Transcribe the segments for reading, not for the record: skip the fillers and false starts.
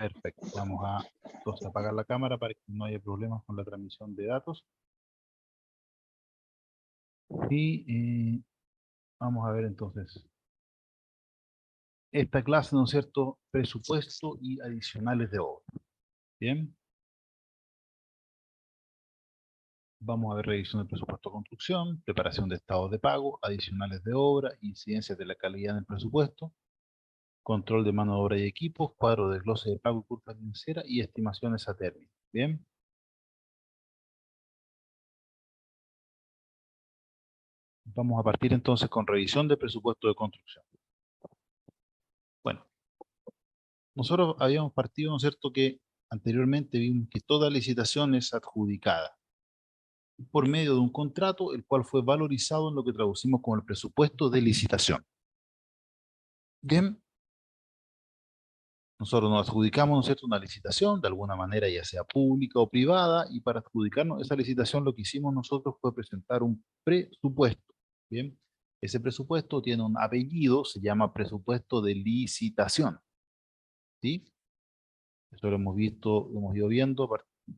Perfecto. Vamos a entonces apagar la cámara para que no haya problemas con la transmisión de datos. Y vamos a ver entonces esta clase, ¿no es cierto? Presupuesto y adicionales de obra. Bien. Vamos a ver revisión del presupuesto de construcción, preparación de estados de pago, adicionales de obra, incidencias de la calidad en el presupuesto, control de mano de obra y equipos, cuadro de desglose de pago y curva financiera y estimaciones a término. Bien. Vamos a partir entonces con revisión del presupuesto de construcción. Bueno, nosotros habíamos partido, ¿no es cierto?, que anteriormente vimos que toda licitación es adjudicada por medio de un contrato, el cual fue valorizado en lo que traducimos como el presupuesto de licitación. Bien, nosotros nos adjudicamos, ¿no es cierto?, una licitación, de alguna manera ya sea pública o privada, y para adjudicarnos esa licitación lo que hicimos nosotros fue presentar un presupuesto. Bien, ese presupuesto tiene un apellido, se llama presupuesto de licitación. ¿Sí? Esto lo hemos visto, lo hemos ido viendo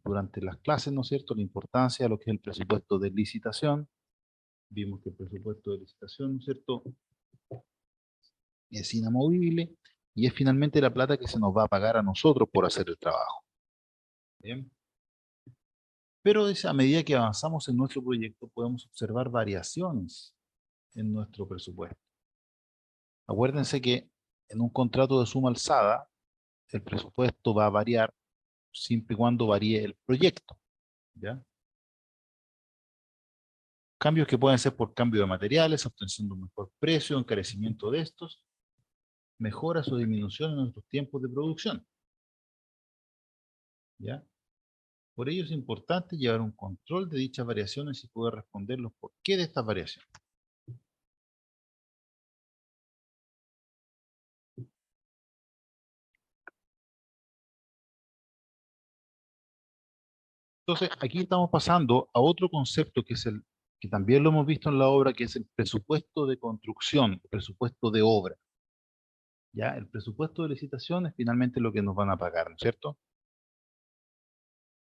durante las clases, ¿no es cierto?, la importancia de lo que es el presupuesto de licitación. Vimos que el presupuesto de licitación, ¿no es cierto?, es inamovible y es finalmente la plata que se nos va a pagar a nosotros por hacer el trabajo. ¿Bien? Pero a medida que avanzamos en nuestro proyecto podemos observar variaciones en nuestro presupuesto. Acuérdense que en un contrato de suma alzada el presupuesto va a variar siempre y cuando varíe el proyecto. ¿Ya? Cambios que pueden ser por cambio de materiales, obtención de un mejor precio, encarecimiento de estos, mejoras o disminución en nuestros tiempos de producción. ¿Ya? Por ello es importante llevar un control de dichas variaciones y poder responder los por qué de estas variaciones. Entonces, aquí estamos pasando a otro concepto que es el que también lo hemos visto en la obra, que es el presupuesto de construcción, el presupuesto de obra. ¿Ya? El presupuesto de licitación es finalmente lo que nos van a pagar, ¿no es cierto?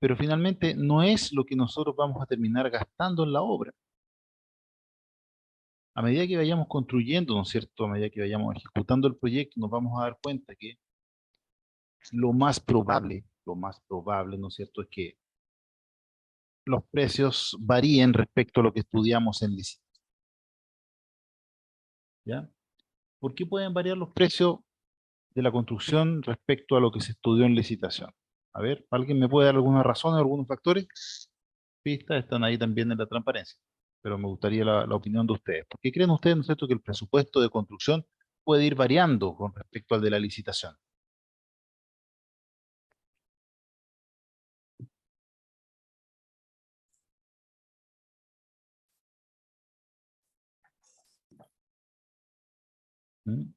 Pero finalmente no es lo que nosotros vamos a terminar gastando en la obra. A medida que vayamos construyendo, ¿no es cierto?, a medida que vayamos ejecutando el proyecto, nos vamos a dar cuenta que lo más probable, ¿no es cierto?, es que los precios varíen respecto a lo que estudiamos en licitación. ¿Ya? ¿Por qué pueden variar los precios de la construcción respecto a lo que se estudió en licitación? A ver, ¿alguien me puede dar alguna razón, algunos factores? Pistas están ahí también en la transparencia, pero me gustaría la opinión de ustedes. ¿Por qué creen ustedes, ¿no es cierto?, que el presupuesto de construcción puede ir variando con respecto al de la licitación? ¿Mm?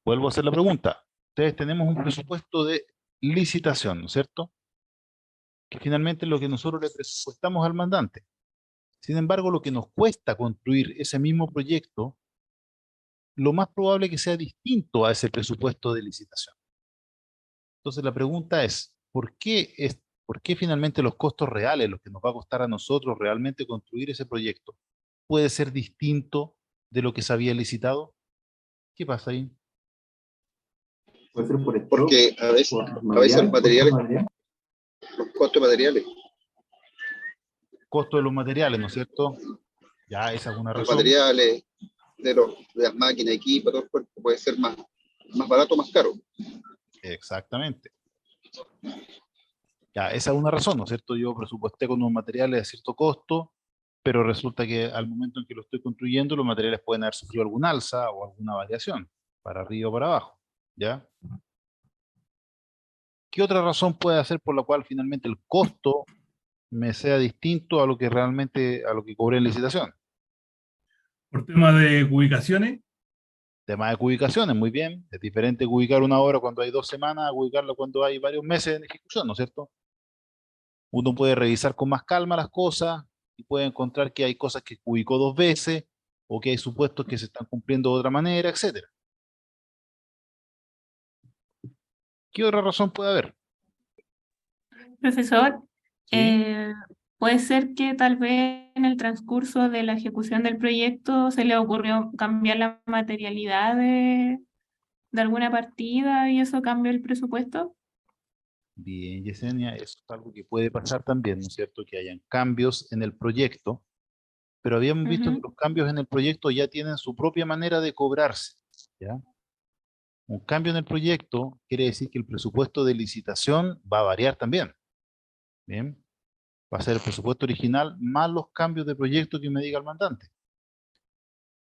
Vuelvo a hacer la pregunta. Ustedes tenemos un presupuesto de licitación, ¿no es cierto?, que finalmente es lo que nosotros le presupuestamos al mandante. Sin embargo, lo que nos cuesta construir ese mismo proyecto, lo más probable es que sea distinto a ese presupuesto de licitación. Entonces la pregunta es, ¿por qué finalmente los costos reales, los que nos va a costar a nosotros realmente construir ese proyecto, puede ser distinto de lo que se había licitado? ¿Qué pasa ahí? Puede ser por stock, Porque a veces los materiales, los costos de materiales, Costo de los materiales, ¿no es cierto? Ya, esa es una los razón. materiales de las máquinas, equipos, todo el cuerpo puede ser más barato, más caro. Exactamente. Ya, esa es una razón, ¿no es cierto? Yo presupuesté con unos materiales de cierto costo, pero resulta que al momento en que lo estoy construyendo, los materiales pueden haber sufrido algún alza o alguna variación, para arriba o para abajo, ¿ya? ¿Qué otra razón puede hacer por la cual finalmente el costo me sea distinto a lo que realmente, a lo que cobré en licitación? Por tema de ubicaciones. Tema de ubicaciones, muy bien. Es diferente ubicar una obra cuando hay 2 semanas a ubicarla cuando hay varios meses en ejecución, ¿no es cierto? Uno puede revisar con más calma las cosas y puede encontrar que hay cosas que ubicó 2 veces o que hay supuestos que se están cumpliendo de otra manera, etcétera. ¿Qué otra razón puede haber? Profesor, ¿Sí? eh, puede ser que tal vez en el transcurso de la ejecución del proyecto se le ocurrió cambiar la materialidad de alguna partida y eso cambió el presupuesto. Bien, Yesenia, eso es algo que puede pasar también, ¿no es cierto? Que hayan cambios en el proyecto, pero habíamos visto que Ujú. los cambios en el proyecto ya tienen su propia manera de cobrarse, ¿ya? Un cambio en el proyecto quiere decir que el presupuesto de licitación va a variar también, ¿bien? Va a ser el presupuesto original más los cambios de proyecto que me diga el mandante,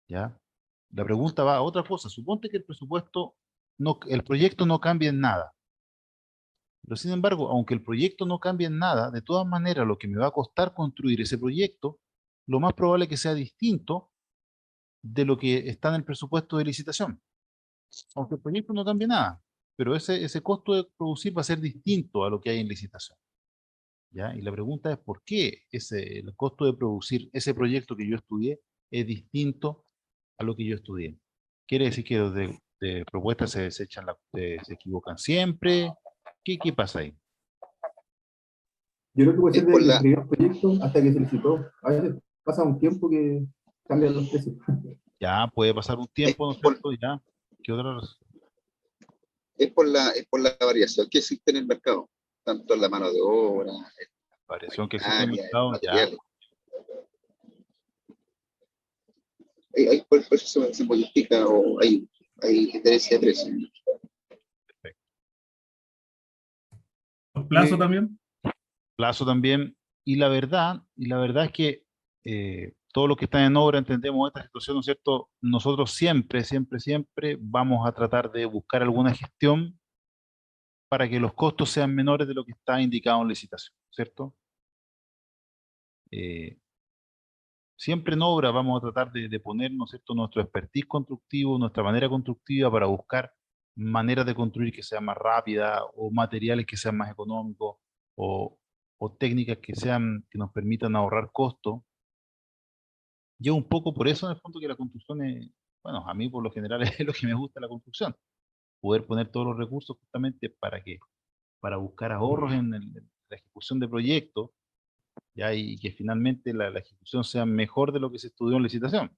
¿ya? La pregunta va a otra cosa. Suponte que el presupuesto, no, el proyecto no cambia en nada. Pero sin embargo, aunque el proyecto no cambie en nada, de todas maneras lo que me va a costar construir ese proyecto, lo más probable es que sea distinto de lo que está en el presupuesto de licitación. Aunque el proyecto no cambie nada, pero ese costo de producir va a ser distinto a lo que hay en licitación, ¿ya? Y la pregunta es por qué el costo de producir ese proyecto que yo estudié es distinto a lo que yo estudié. ¿Quiere decir que los de propuestas se echan se equivocan siempre? ¿Qué pasa ahí? Yo creo que puede Es ser por desde que la, escribió el proyecto hasta que se licitó. A veces pasa un tiempo que cambian los precios. Ya puede pasar un es tiempo, ¿no es por, cierto? Ya. ¿Qué otra razón? es por la variación que existe en el mercado, tanto en la mano de obra, en Variación que existe en el maquinaria, en mercado, ya. materiales. Ahí por eso se modifica o hay diferencia de precio. Perfecto. ¿Los plazos también? Plazo también. Y la verdad es que todos los que están en obra entendemos esta situación, ¿no es cierto? Nosotros siempre, siempre, siempre vamos a tratar de buscar alguna gestión para que los costos sean menores de lo que está indicado en licitación, ¿cierto? Eh, Siempre en obra vamos a tratar de poner, ¿no es cierto?, nuestro expertise constructivo, nuestra manera constructiva para buscar maneras de construir que sean más rápidas o materiales que sean más económicos o, o técnicas que sean, que nos permitan ahorrar costos. Y es un poco por eso en el fondo que la construcción es, bueno, a mí por lo general es lo que me gusta de la construcción, poder poner todos los recursos justamente para buscar ahorros en la ejecución de proyectos, ya, y que finalmente la ejecución sea mejor de lo que se estudió en licitación.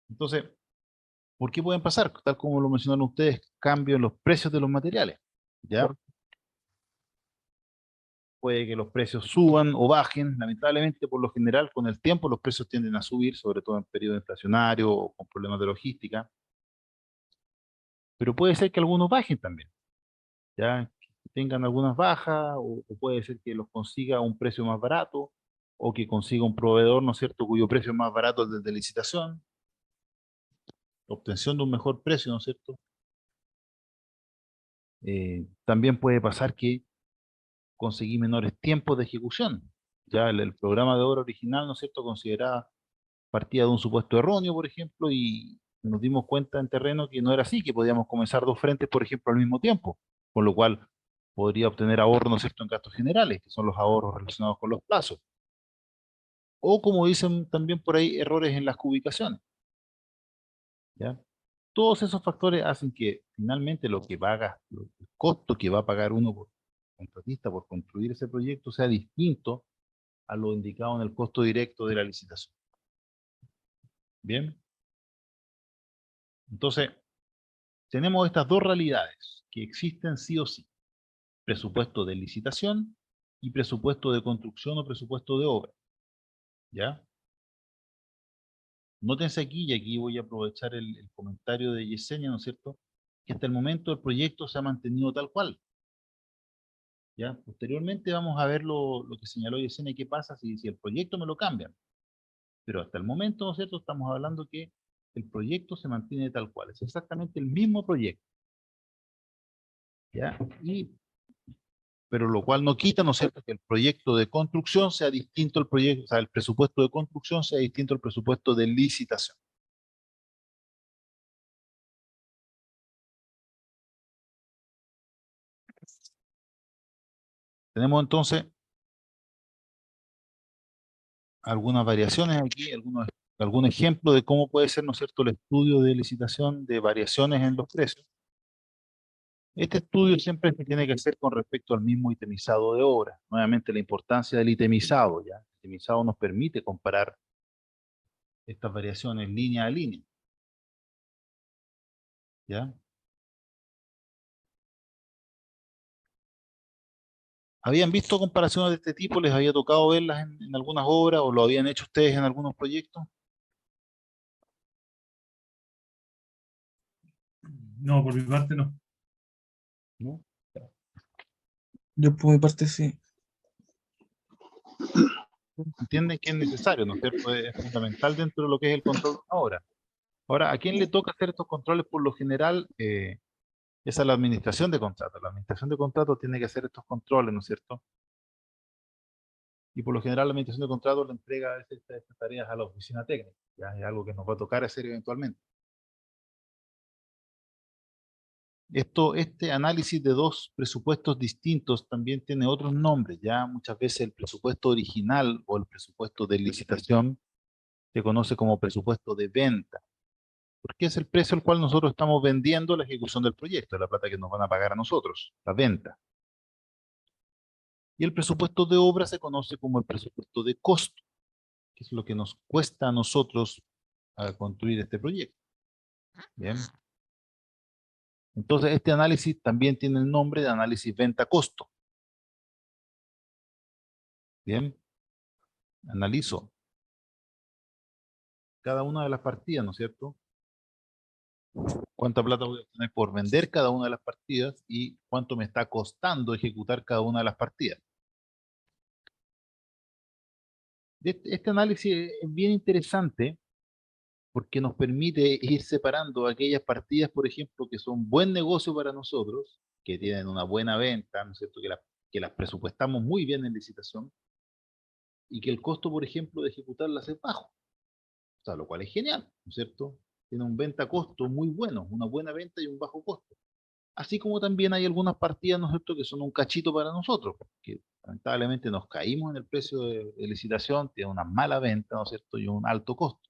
Entonces, ¿por qué pueden pasar? Tal como lo mencionaron ustedes, cambios en los precios de los materiales, ¿ya? Puede que los precios suban o bajen, lamentablemente por lo general con el tiempo los precios tienden a subir, sobre todo en periodo inflacionario o con problemas de logística, pero puede ser que algunos bajen también, ¿ya? Que tengan algunas bajas o puede ser que los consiga a un precio más barato o que consiga un proveedor, ¿no es cierto?, cuyo precio es más barato desde licitación, obtención de un mejor precio, ¿no es cierto? También puede pasar que conseguí menores tiempos de ejecución. Ya el programa de obra original, ¿no es cierto?, consideraba, partía de un supuesto erróneo, por ejemplo, y nos dimos cuenta en terreno que no era así, que podíamos comenzar dos frentes, por ejemplo, al mismo tiempo, con lo cual podría obtener ahorros, ¿no es cierto?, en gastos generales, que son los ahorros relacionados con los plazos. O como dicen también por ahí, errores en las ubicaciones, ¿ya? Todos esos factores hacen que finalmente lo que paga, el costo que va a pagar uno por contratista por construir ese proyecto sea distinto a lo indicado en el costo directo de la licitación. Bien, entonces tenemos estas dos realidades que existen sí o sí: presupuesto de licitación y presupuesto de construcción o presupuesto de obra. ¿Ya? Nótense aquí, y aquí voy a aprovechar el comentario de Yesenia, ¿no es cierto?, que hasta el momento el proyecto se ha mantenido tal cual. ¿Ya? Posteriormente vamos a ver lo que señaló Yesenia, qué pasa si el proyecto me lo cambian. Pero hasta el momento, ¿no es cierto?, estamos hablando que el proyecto se mantiene tal cual, es exactamente el mismo proyecto, ¿ya? Pero lo cual no quita, ¿no es cierto?, que el proyecto de construcción sea distinto al proyecto, o sea, el presupuesto de construcción sea distinto al presupuesto de licitación. Tenemos entonces algunas variaciones aquí, algún ejemplo de cómo puede ser, ¿no es cierto?, el estudio de licitación de variaciones en los precios. Este estudio siempre se tiene que hacer con respecto al mismo itemizado de obra. Nuevamente, la importancia del itemizado, ¿ya? El itemizado nos permite comparar estas variaciones línea a línea, ¿ya? ¿Habían visto comparaciones de este tipo? ¿Les había tocado verlas en algunas obras o lo habían hecho ustedes en algunos proyectos? No, por mi parte no. ¿No? Yo por mi parte sí. Entienden que es necesario, ¿no es cierto? Es fundamental dentro de lo que es el control de una obra. Ahora, ¿a quién le toca hacer estos controles? Por lo general, es a la administración de contratos. La administración de contratos tiene que hacer estos controles, ¿no es cierto? Y por lo general la administración de contratos le entrega a veces estas tareas a la oficina técnica. Ya es algo que nos va a tocar hacer eventualmente. Este análisis de dos presupuestos distintos también tiene otros nombres. Ya muchas veces el presupuesto original o el presupuesto de licitación se conoce como presupuesto de venta, porque es el precio al cual nosotros estamos vendiendo la ejecución del proyecto, la plata que nos van a pagar a nosotros, la venta. Y el presupuesto de obra se conoce como el presupuesto de costo, que es lo que nos cuesta a nosotros a construir este proyecto. Bien. Entonces, este análisis también tiene el nombre de análisis venta-costo. Bien. Analizo cada una de las partidas, ¿no es cierto? ¿Cuánta plata voy a tener por vender cada una de las partidas y cuánto me está costando ejecutar cada una de las partidas? Este análisis es bien interesante porque nos permite ir separando aquellas partidas, por ejemplo, que son buen negocio para nosotros, que tienen una buena venta, ¿no es cierto? Que las presupuestamos muy bien en licitación y que el costo, por ejemplo, de ejecutarlas es bajo. O sea, lo cual es genial, ¿no es cierto? Tiene un venta-costo muy bueno, una buena venta y un bajo costo. Así como también hay algunas partidas, ¿no es cierto?, que son un cachito para nosotros, que lamentablemente nos caímos en el precio de licitación, tiene una mala venta, ¿no es cierto?, y un alto costo.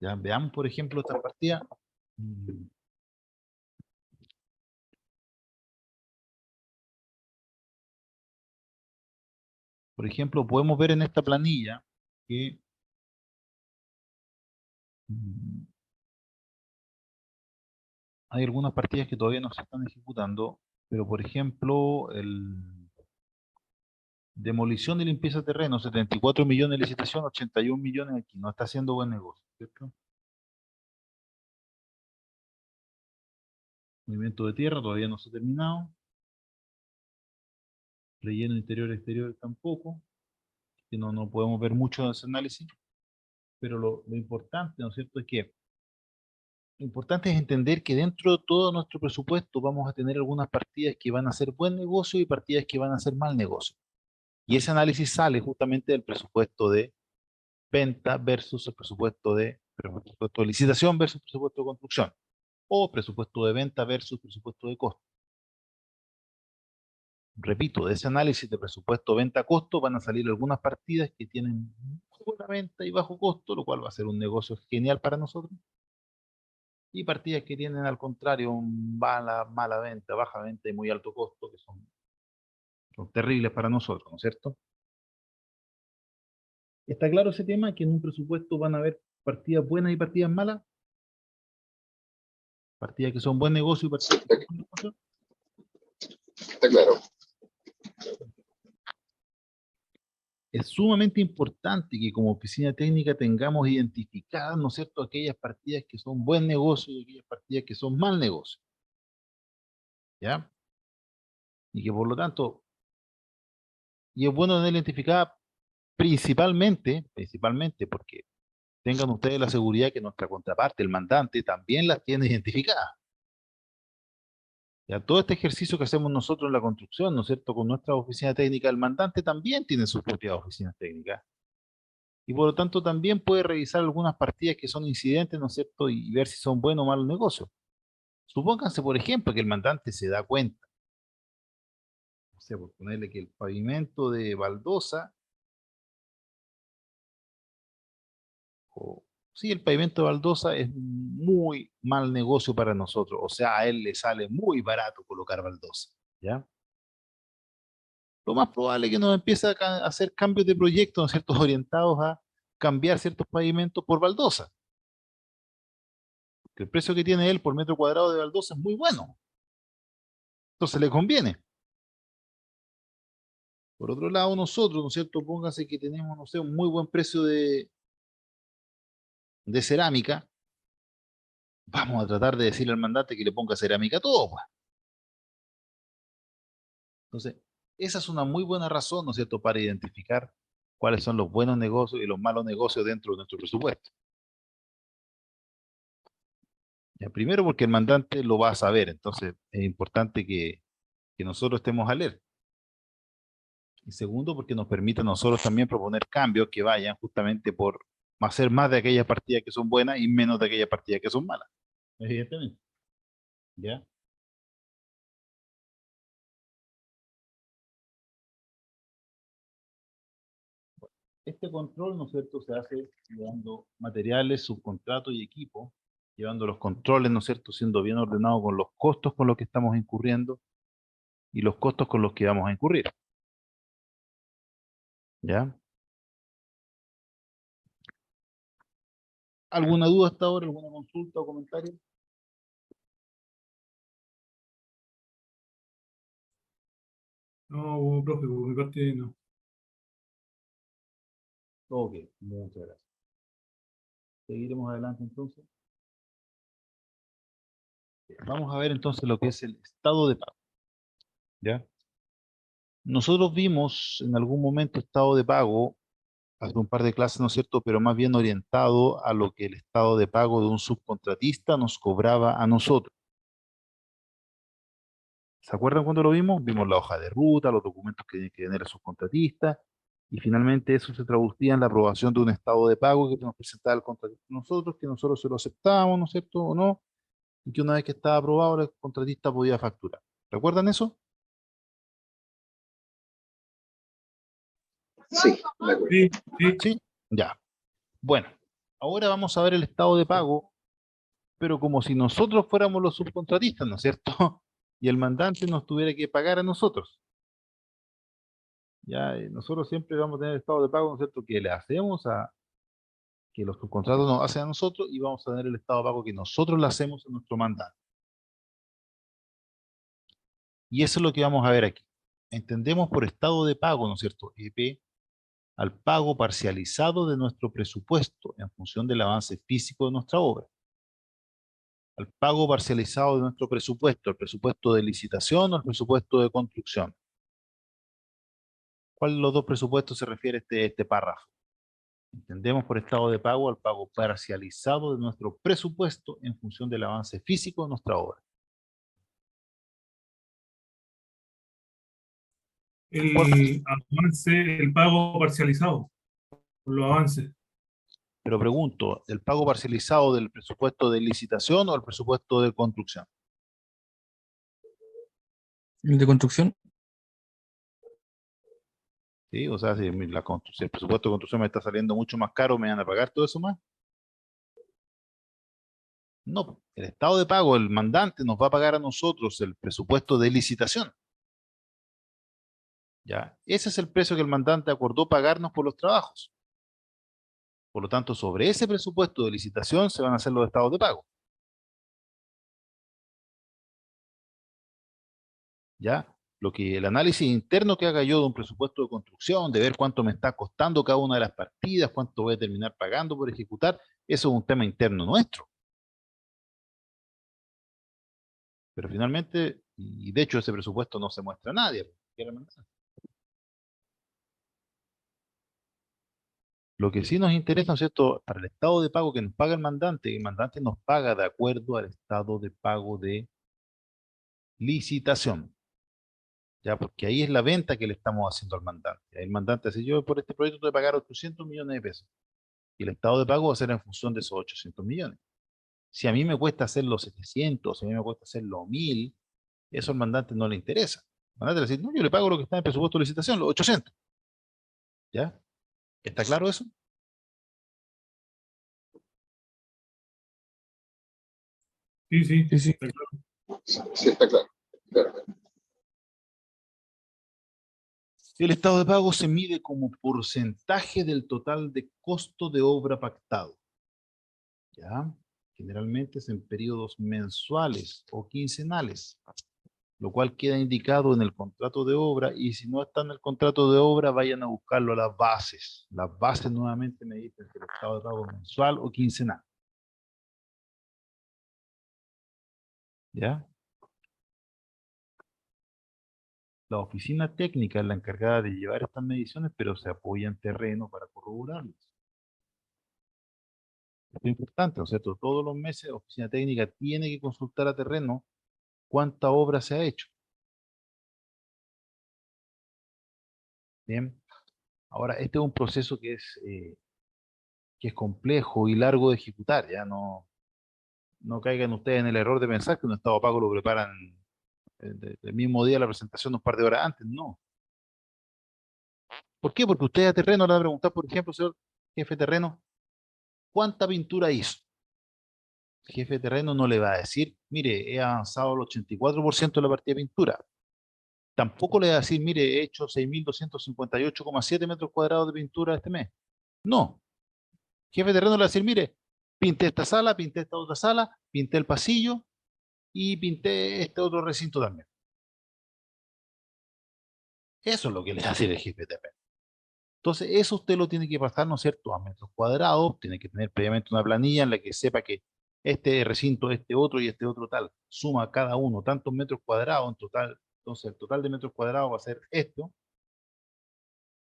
Ya veamos, por ejemplo, esta partida. Mm, Por ejemplo, podemos ver en esta planilla que mm, hay algunas partidas que todavía no se están ejecutando, pero por ejemplo, el demolición y limpieza de terreno, 74 millones de licitación, 81 millones aquí, no está haciendo buen negocio, ¿cierto? Movimiento de tierra todavía no se ha terminado. Relleno interior-exterior tampoco, que no podemos ver mucho de ese análisis, pero lo importante, ¿no es cierto?, es que lo importante es entender que dentro de todo nuestro presupuesto vamos a tener algunas partidas que van a ser buen negocio y partidas que van a ser mal negocio. Y ese análisis sale justamente del presupuesto de venta versus el presupuesto de licitación versus presupuesto de construcción, o presupuesto de venta versus presupuesto de costo. Repito, de ese análisis de presupuesto venta-costo van a salir algunas partidas que tienen muy buena venta y bajo costo, lo cual va a ser un negocio genial para nosotros, y partidas que tienen al contrario mala venta, baja venta y muy alto costo, que son terribles para nosotros, ¿no es cierto? ¿Está claro ese tema? Que en un presupuesto van a haber partidas buenas y partidas malas, partidas que son buen negocio y Sí, partidas que son mal negocio. está claro. Es sumamente importante que como oficina técnica tengamos identificadas, ¿no es cierto?, aquellas partidas que son buen negocio y aquellas partidas que son mal negocio, ¿ya? Y que por lo tanto, y es bueno tener identificada principalmente porque tengan ustedes la seguridad que nuestra contraparte, el mandante, también las tiene identificadas. Ya todo este ejercicio que hacemos nosotros en la construcción, ¿no es cierto?, con nuestra oficina técnica, el mandante también tiene sus propias oficinas técnicas. Y por lo tanto también puede revisar algunas partidas que son incidentes, ¿no es cierto?, y ver si son buenos o malos negocios. Supónganse, por ejemplo, que el mandante se da cuenta, no sé, por ponerle que el pavimento de baldosa o Sí, el pavimento de baldosa es muy mal negocio para nosotros. O sea, a él le sale muy barato colocar baldosa. ¿Ya? Lo más probable es que nos empiece a hacer cambios de proyectos, ¿no es cierto?, orientados a cambiar ciertos pavimentos por baldosa. Que el precio que tiene él por metro cuadrado de baldosa es muy bueno. Entonces le conviene. Por otro lado, nosotros, ¿no es cierto?, póngase que tenemos, no sé, un muy buen precio de cerámica. Vamos a tratar de decirle al mandante que le ponga cerámica a todo, pues. Entonces, esa es una muy buena razón, ¿no es cierto?, para identificar cuáles son los buenos negocios y los malos negocios dentro de nuestro presupuesto. Ya, primero porque el mandante lo va a saber, entonces es importante que nosotros estemos alerta. Y segundo, porque nos permite a nosotros también proponer cambios que vayan justamente por hacer más de aquellas partidas que son buenas y menos de aquellas partidas que son malas. Evidentemente. ¿Ya? Este control, ¿no es cierto?, se hace llevando materiales, subcontratos y equipo, llevando los controles, ¿no es cierto?, siendo bien ordenado con los costos con los que estamos incurriendo y los costos con los que vamos a incurrir. ¿Ya? ¿Alguna duda hasta ahora? ¿Alguna consulta o comentario? No, profe, por mi parte no. Ok, muchas gracias. Seguiremos adelante entonces. Vamos a ver entonces lo que es el estado de pago. ¿Ya? Nosotros vimos en algún momento estado de pago, hace un par de clases, ¿no es cierto?, pero más bien orientado a lo que el estado de pago de un subcontratista nos cobraba a nosotros. ¿Se acuerdan cuando lo vimos? Vimos la hoja de ruta, los documentos que tiene que tener el subcontratista, y finalmente eso se traducía en la aprobación de un estado de pago que nos presentaba el contratista a nosotros, que nosotros se lo aceptábamos, ¿no es cierto?, o no, y que una vez que estaba aprobado, el contratista podía facturar. ¿Recuerdan eso? Sí, me acuerdo. Sí, sí. Sí, ya. Bueno, ahora vamos a ver el estado de pago, pero como si nosotros fuéramos los subcontratistas, ¿no es cierto? Y el mandante nos tuviera que pagar a nosotros. Ya, nosotros siempre vamos a tener el estado de pago, ¿no es cierto?, que le hacemos a, que los subcontratos nos hacen a nosotros, y vamos a tener el estado de pago que nosotros le hacemos a nuestro mandante. Y eso es lo que vamos a ver aquí. Entendemos por estado de pago, ¿no es cierto?, EP, al pago parcializado de nuestro presupuesto en función del avance físico de nuestra obra. Al pago parcializado de nuestro presupuesto, el presupuesto de licitación o el presupuesto de construcción. ¿Cuál de los dos presupuestos se refiere este párrafo? Entendemos por estado de pago al pago parcializado de nuestro presupuesto en función del avance físico de nuestra obra. El avance, el pago parcializado, por los avances. Pero pregunto, ¿el pago parcializado del presupuesto de licitación o el presupuesto de construcción? ¿El de construcción? ¿Sí? O sea, si, si el presupuesto de construcción me está saliendo mucho más caro, ¿me van a pagar todo eso más? No, el estado de pago, el mandante nos va a pagar a nosotros el presupuesto de licitación. ¿Ya? Ese es el precio que el mandante acordó pagarnos por los trabajos. Por lo tanto, sobre ese presupuesto de licitación se van a hacer los estados de pago. ¿Ya? Lo que el análisis interno que haga yo de un presupuesto de construcción, de ver cuánto me está costando cada una de las partidas, cuánto voy a terminar pagando por ejecutar, eso es un tema interno nuestro. Pero finalmente, y de hecho ese presupuesto no se muestra a nadie. Lo que sí nos interesa, ¿no es cierto?, para el estado de pago que nos paga el mandante nos paga de acuerdo al estado de pago de licitación. ¿Ya? Porque ahí es la venta que le estamos haciendo al mandante. El mandante dice, yo por este proyecto te voy a pagar 800 millones de pesos. Y el estado de pago va a ser en función de esos 800 millones. Si a mí me cuesta hacer los 700, si a mí me cuesta hacer los 1000, eso al mandante no le interesa. El mandante le dice, no, yo le pago lo que está en el presupuesto de licitación, los 800. ¿Ya? ¿Está claro eso? Sí, sí, Sí, sí. está claro. Sí, está claro. Claro. El estado de pago se mide como porcentaje del total de costo de obra pactado. ¿Ya? Generalmente es en periodos mensuales o quincenales, lo cual queda indicado en el contrato de obra, y si no está en el contrato de obra, vayan a buscarlo a las bases. Las bases nuevamente me dicen si el estado de pago es mensual o quincenal. ¿Ya? La oficina técnica es la encargada de llevar estas mediciones, pero se apoya en terreno para corroborarlas. Esto es importante, ¿no es cierto? Todos los meses la oficina técnica tiene que consultar a terreno cuánta obra se ha hecho. Bien. Ahora, este es un proceso que es complejo y largo de ejecutar. Ya no caigan ustedes en el error de pensar que un estado de pago lo preparan el mismo día de la presentación, un par de horas antes. No. ¿Por qué? Porque ustedes a terreno le van a preguntar, por ejemplo, señor jefe de terreno, ¿cuánta pintura hizo? El jefe de terreno no le va a decir, mire, he avanzado el 84% de la partida de pintura. Tampoco le va a decir, mire, he hecho 6.258,7 metros cuadrados de pintura este mes. No. El jefe de terreno le va a decir, mire, pinté esta sala, pinté esta otra sala, pinté el pasillo y pinté este otro recinto también. Eso es lo que le va a decir el jefe de terreno. Entonces, eso usted lo tiene que pasar, ¿no es cierto?, a metros cuadrados. Tiene que tener previamente una planilla en la que sepa que este recinto, este otro y este otro tal, suma cada uno tantos metros cuadrados en total. Entonces, el total de metros cuadrados va a ser esto.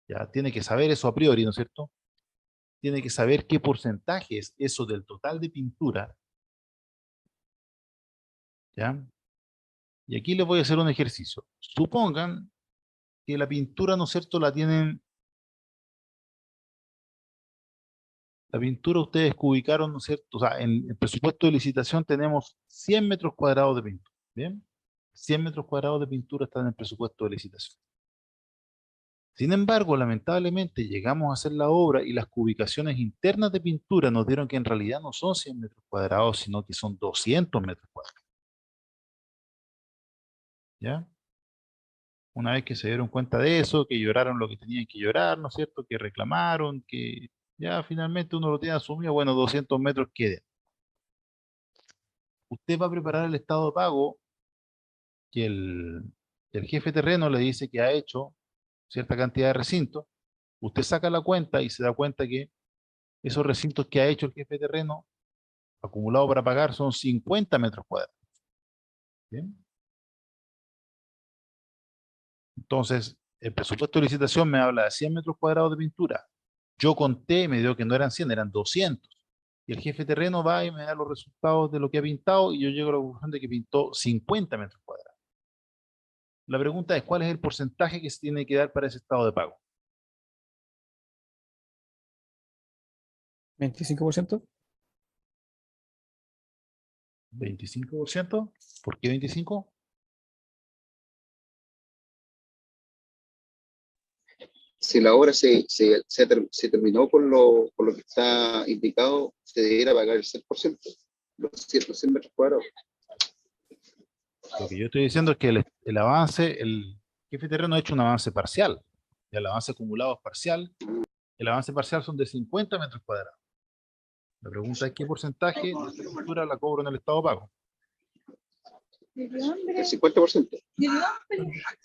Ya tiene que saber eso a priori, ¿no es cierto? Tiene que saber qué porcentaje es eso del total de pintura. ¿Ya? Y aquí les voy a hacer un ejercicio. Supongan que la pintura, ¿no es cierto?, la pintura ustedes que ubicaron, ¿no es cierto? O sea, en el presupuesto de licitación tenemos 100 metros cuadrados de pintura. ¿Bien? 100 metros cuadrados de pintura están en el presupuesto de licitación. Sin embargo, lamentablemente llegamos a hacer la obra y las ubicaciones internas de pintura nos dieron que en realidad no son 100 metros cuadrados, sino que son 200 metros cuadrados. ¿Ya? Una vez que se dieron cuenta de eso, que lloraron lo que tenían que llorar, ¿no es cierto? Que reclamaron, que ya finalmente uno lo tiene asumido, bueno, 200 metros queden. Usted va a preparar el estado de pago que el jefe de terreno le dice que ha hecho cierta cantidad de recintos. Usted saca la cuenta y se da cuenta que esos recintos que ha hecho el jefe de terreno, acumulado para pagar, son 50 metros cuadrados. ¿Bien? Entonces, el presupuesto de licitación me habla de 100 metros cuadrados de pintura. Yo conté y me dio que no eran 100, eran 200. Y el jefe de terreno va y me da los resultados de lo que ha pintado y yo llego a la conclusión de que pintó 50 metros cuadrados. La pregunta es, ¿cuál es el porcentaje que se tiene que dar para ese estado de pago? 25%. ¿25%? ¿Por qué 25%? Si la obra se terminó por lo que está indicado, se debiera pagar el 6%, los 100 metros cuadrados. Lo que yo estoy diciendo es que el avance, el jefe de terreno ha hecho un avance parcial. Y el avance acumulado es parcial. El avance parcial son de 50 metros cuadrados. La pregunta es qué porcentaje de esta pintura la cobro en el estado de pago. El 50%.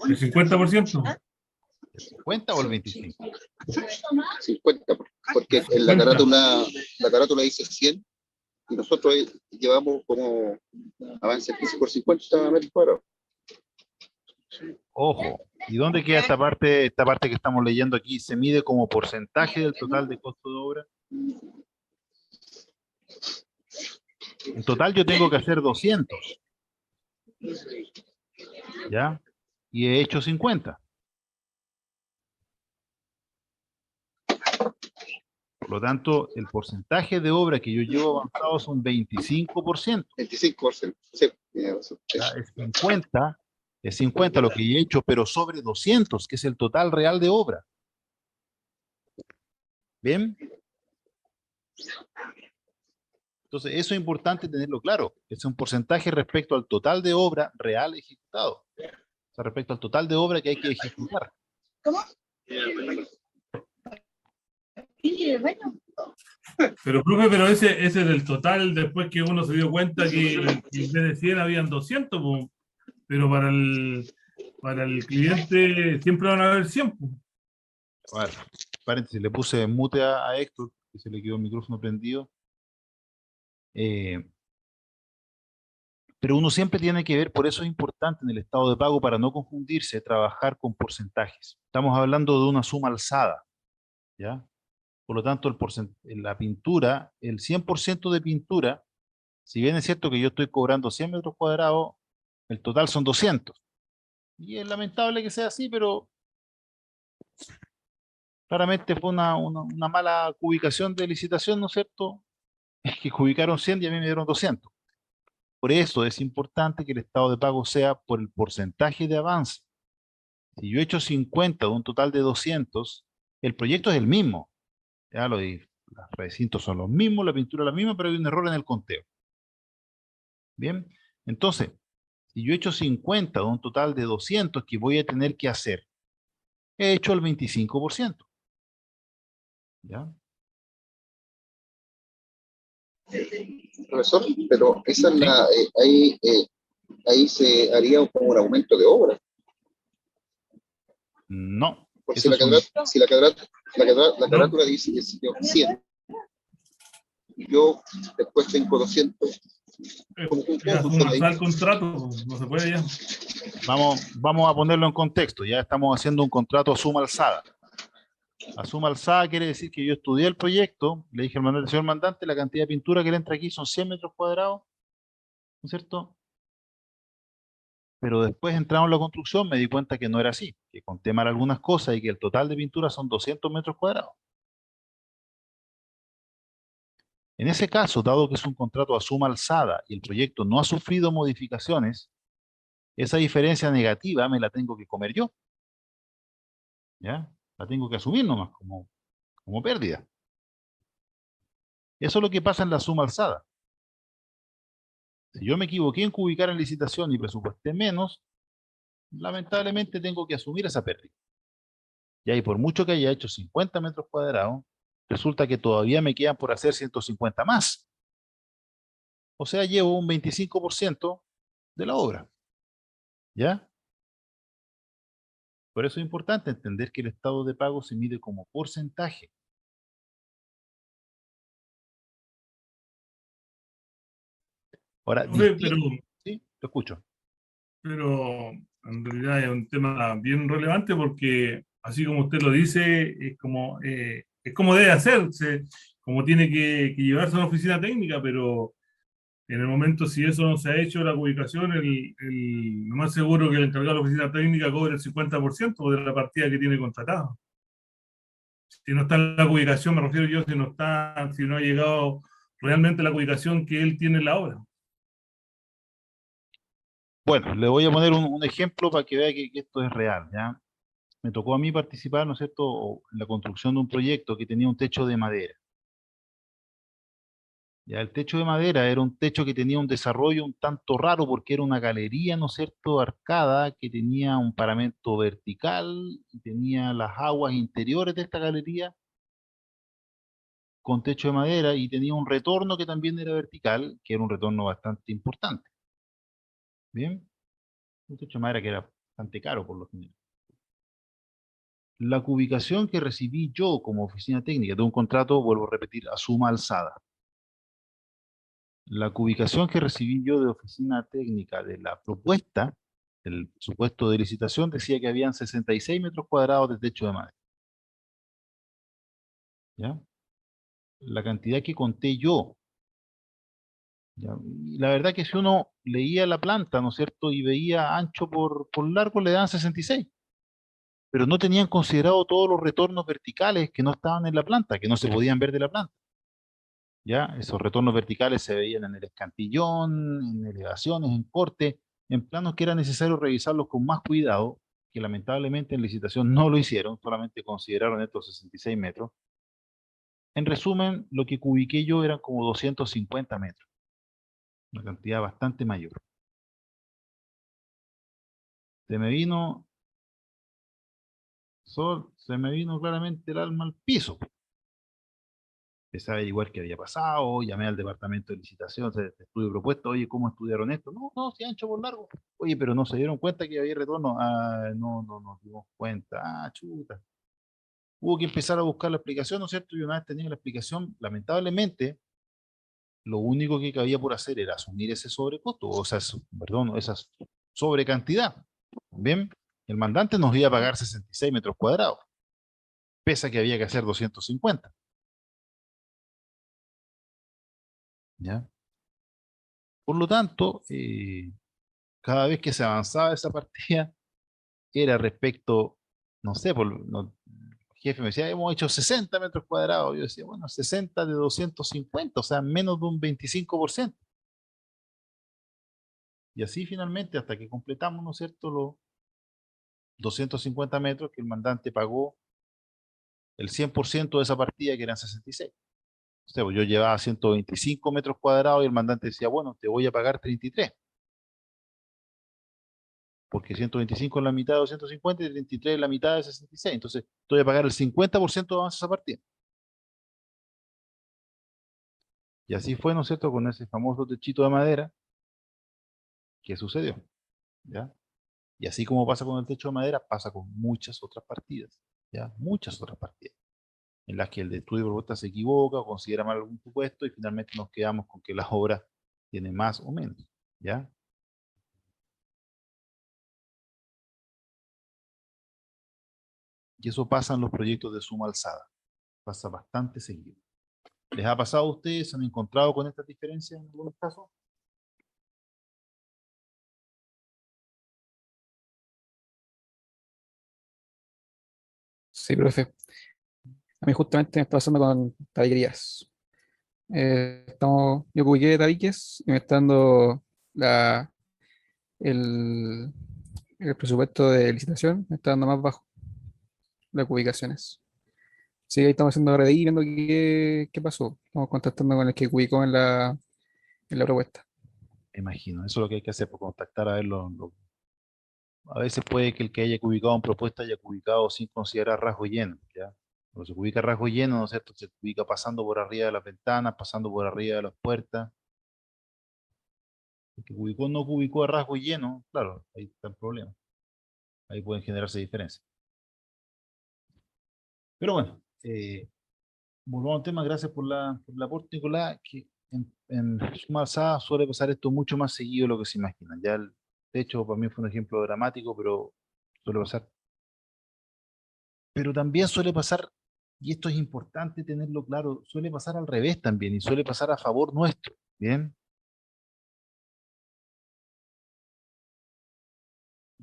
El 50%. ¿El 50 o el 25? 50, porque en la carátula dice 100 y nosotros llevamos como avance físico por 50 metros cuadrados. Ojo, ¿y dónde queda esta parte que estamos leyendo aquí? ¿Se mide como porcentaje del total de costo de obra? En total yo tengo que hacer 200. ¿Ya? Y he hecho 50. Por lo tanto, el porcentaje de obra que yo llevo avanzado son 25%. 25%. Sí, tiene razón. ¿Ya? Es 50 lo que he hecho, pero sobre 200, que es el total real de obra. ¿Bien? Entonces, eso es importante tenerlo claro. Es un porcentaje respecto al total de obra real ejecutado. O sea, respecto al total de obra que hay que ejecutar. Pero, profe, pero ese es el total después que uno se dio cuenta que en vez de 100 habían 200, po. Pero para el cliente siempre van a haber 100, po. A ver, paréntesis, le puse mute a Héctor, que se le quedó el micrófono prendido. Pero uno siempre tiene que ver, por eso es importante en el estado de pago, para no confundirse, trabajar con porcentajes. Estamos hablando de una suma alzada, ¿ya? Por lo tanto, en la pintura, el 100% de pintura, si bien es cierto que yo estoy cobrando 100 metros cuadrados, el total son 200. Y es lamentable que sea así, pero claramente fue una mala ubicación de licitación, ¿no es cierto? Es que ubicaron 100 y a mí me dieron 200. Por eso es importante que el estado de pago sea por el porcentaje de avance. Si yo he hecho 50 de un total de 200, el proyecto es el mismo. Ya los recintos son los mismos, la pintura es la misma, pero hay un error en el conteo. Bien, entonces, si yo he hecho 50 de un total de 200, ¿qué voy a tener que hacer? He hecho el 25%. ¿Ya? Profesor, pero esa es la, ahí se haría como un aumento de obra. No. Porque Eso si la carátula dice que si yo 100, y yo después tengo 200. Ya sumarse al contrato, no se puede ya. Vamos a ponerlo en contexto. Ya estamos haciendo un contrato a suma alzada. A suma alzada quiere decir que yo estudié el proyecto, le dije al señor mandante, la cantidad de pintura que le entra aquí son 100 metros cuadrados, ¿no es cierto? Pero después entramos en la construcción, me di cuenta que no era así, que conté mal algunas cosas y que el total de pintura son 200 metros cuadrados. En ese caso, dado que es un contrato a suma alzada y el proyecto no ha sufrido modificaciones, esa diferencia negativa me la tengo que comer yo. ¿Ya? La tengo que asumir nomás como pérdida. Eso es lo que pasa en la suma alzada. Si yo me equivoqué en ubicar en licitación y presupuesté menos, lamentablemente tengo que asumir esa pérdida. Y por mucho que haya hecho 50 metros cuadrados, resulta que todavía me quedan por hacer 150 más. O sea, llevo un 25% de la obra. ¿Ya? Por eso es importante entender que el estado de pago se mide como porcentaje. Ahora, Profe, pero sí, lo escucho. pero en realidad es un tema bien relevante porque, así como usted lo dice, es como debe hacerse, como tiene que llevarse a una oficina técnica, pero en el momento, si eso no se ha hecho, la ubicación, lo más seguro que el encargado de la oficina técnica cobre el 50% de la partida que tiene contratada. Si no está en la ubicación, me refiero yo, si no ha llegado realmente la ubicación que él tiene en la obra. Bueno, le voy a poner un ejemplo para que vea que esto es real, ¿ya? Me tocó a mí participar, ¿no es cierto?, en la construcción de un proyecto que tenía un techo de madera. Ya, el techo de madera era un techo que tenía un desarrollo un tanto raro porque era una galería, ¿no es cierto?, arcada, que tenía un paramento vertical y tenía las aguas interiores de esta galería con techo de madera y tenía un retorno que también era vertical, que era un retorno bastante importante. Bien, un techo de madera que era bastante caro por lo general. La ubicación que recibí yo como oficina técnica de un contrato, vuelvo a repetir, a suma alzada. La ubicación que recibí yo de oficina técnica de la propuesta, el supuesto de licitación, decía que habían 66 metros cuadrados de techo de madera. ¿Ya? La cantidad que conté yo. ¿Ya? Y la verdad que si uno leía la planta, ¿no es cierto?, y veía ancho por largo, le daban 66. Pero no tenían considerado todos los retornos verticales que no estaban en la planta, que no se podían ver de la planta. ¿Ya? Esos retornos verticales se veían en el escantillón, en elevaciones, en corte, en planos que era necesario revisarlos con más cuidado, que lamentablemente en licitación no lo hicieron, solamente consideraron estos 66 metros. En resumen, lo que cubiqué yo eran como 250 metros. Una cantidad bastante mayor. Se me vino, Sol, se me vino claramente el alma al piso. Empecé a averiguar qué había pasado, llamé al departamento de licitación, de estudio propuesto, oye, ¿cómo estudiaron esto? No, no, si ancho por largo. Oye, pero no se dieron cuenta que había retorno. Ah, no, no nos dimos cuenta. Ah, chuta. Hubo que empezar a buscar la explicación, ¿no es cierto? Y una vez tenía la explicación, lamentablemente, lo único que cabía por hacer era asumir ese sobrecosto, o sea, perdón, esa sobrecantidad. Bien, el mandante nos iba a pagar 66 metros cuadrados, pese a que había que hacer 250. ¿Ya? Por lo tanto, cada vez que se avanzaba esa partida, era respecto, no sé, el jefe me decía, hemos hecho 60 metros cuadrados. Yo decía, bueno, 60 de 250, o sea, menos de un 25%. Y así finalmente, hasta que completamos, ¿no es cierto?, los 250 metros que el mandante pagó el 100% de esa partida, que eran 66. O sea, pues yo llevaba 125 metros cuadrados y el mandante decía, bueno, te voy a pagar 33. Porque 125 es la mitad de 250 y 33 es la mitad de 66. Entonces, te voy a pagar el 50% de avance de esa partida. Y así fue, ¿no es cierto?, con ese famoso techito de madera que sucedió. ¿Ya? Y así como pasa con el techo de madera, pasa con muchas otras partidas. ¿Ya? Muchas otras partidas, en las que el de estudio de propuesta se equivoca o considera mal algún supuesto y finalmente nos quedamos con que las obras tienen más o menos. ¿Ya? Y eso pasa en los proyectos de suma alzada. Pasa bastante seguido. ¿Les ha pasado a ustedes? ¿Se han encontrado con estas diferencias en algunos casos? Sí, profe. A mí justamente me está pasando con tabiquerías. Yo publiqué tabiques y me está dando la, el, el presupuesto de licitación, me está dando más bajo las ubicaciones. Sí, ahí estamos haciendo RDI, viendo qué pasó. Estamos contactando con el que ubicó en la propuesta. Me imagino, eso es lo que hay que hacer, por contactar a ver a veces puede que el que haya ubicado en propuesta haya ubicado sin considerar rasgo lleno, ¿ya? Cuando se ubica rasgo lleno, ¿no es cierto? Se ubica pasando por arriba de las ventanas, pasando por arriba de las puertas. El que ubicó no ubicó a rasgo lleno, claro, ahí está el problema. Ahí pueden generarse diferencias. Pero bueno, volvamos al tema. Gracias por el aporte, Nicolás, que en suma alzada suele pasar esto mucho más seguido de lo que se imaginan. De hecho, para mí fue un ejemplo dramático, pero suele pasar. Pero también suele pasar, y esto es importante tenerlo claro, suele pasar al revés también, y suele pasar a favor nuestro, ¿bien?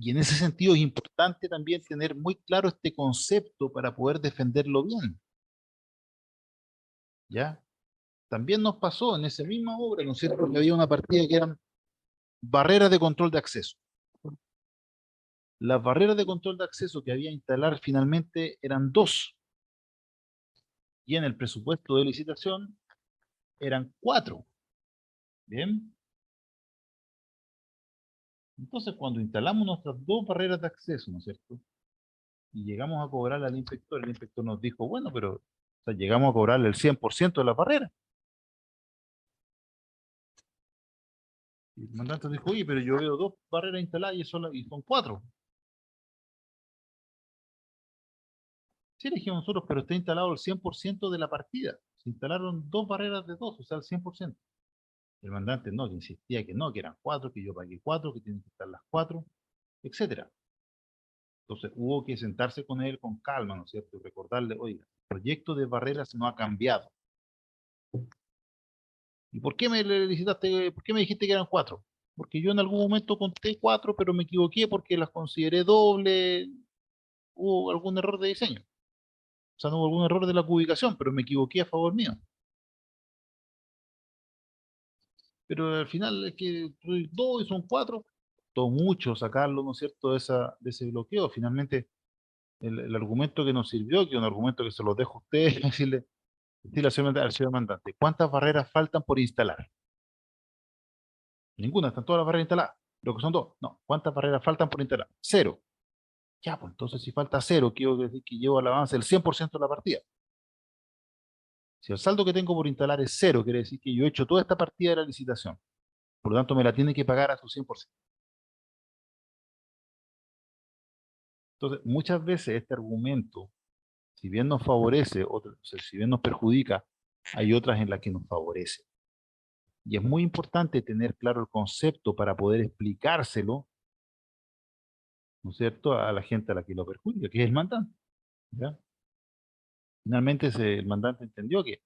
Y en ese sentido es importante también tener muy claro este concepto para poder defenderlo bien, ¿ya? También nos pasó en esa misma obra, ¿no es cierto?, que había una partida que eran barreras de control de acceso. Las barreras de control de acceso que había que instalar finalmente eran dos, y en el presupuesto de licitación eran cuatro, ¿bien? Entonces, cuando instalamos nuestras dos barreras de acceso, ¿no es cierto?, y llegamos a cobrarle al inspector, el inspector nos dijo, bueno, pero o sea, llegamos a cobrarle el 100% de las barreras. Y el mandante dijo, oye, pero yo veo dos barreras instaladas y son cuatro. Sí, le dijimos nosotros, pero está instalado el 100% de la partida. Se instalaron dos barreras de dos, o sea, el 100%. El mandante no, que insistía que no, que eran cuatro, que yo pagué cuatro, que tienen que estar las cuatro, etcétera. Entonces hubo que sentarse con él con calma, ¿no es cierto? Y recordarle, oiga, el proyecto de barreras no ha cambiado. ¿Y por qué por qué me dijiste que eran cuatro? Porque yo en algún momento conté cuatro, pero me equivoqué porque las consideré doble, hubo algún error de diseño. O sea, no hubo algún error de la ubicación, pero me equivoqué a favor mío. Pero al final es que dos y son cuatro, todo mucho sacarlo, ¿no es cierto?, de ese bloqueo. Finalmente, el argumento que nos sirvió, que es un argumento que se los dejo a ustedes, decirle, Decirle al señor mandante, ¿cuántas barreras faltan por instalar? Ninguna, están todas las barreras instaladas. Lo que son dos. No, ¿cuántas barreras faltan por instalar? Cero. Ya, pues entonces si falta cero, quiero decir que llevo al avance del 100% de la partida. Si el saldo que tengo por instalar es cero, quiere decir que yo he hecho toda esta partida de la licitación. Por lo tanto, me la tiene que pagar a su 100%. Entonces, muchas veces este argumento, si bien nos favorece, o sea, si bien nos perjudica, hay otras en las que nos favorece. Y es muy importante tener claro el concepto para poder explicárselo, ¿no es cierto?, a la gente a la que lo perjudica, que es el mandante. ¿Ya? Finalmente el mandante entendió que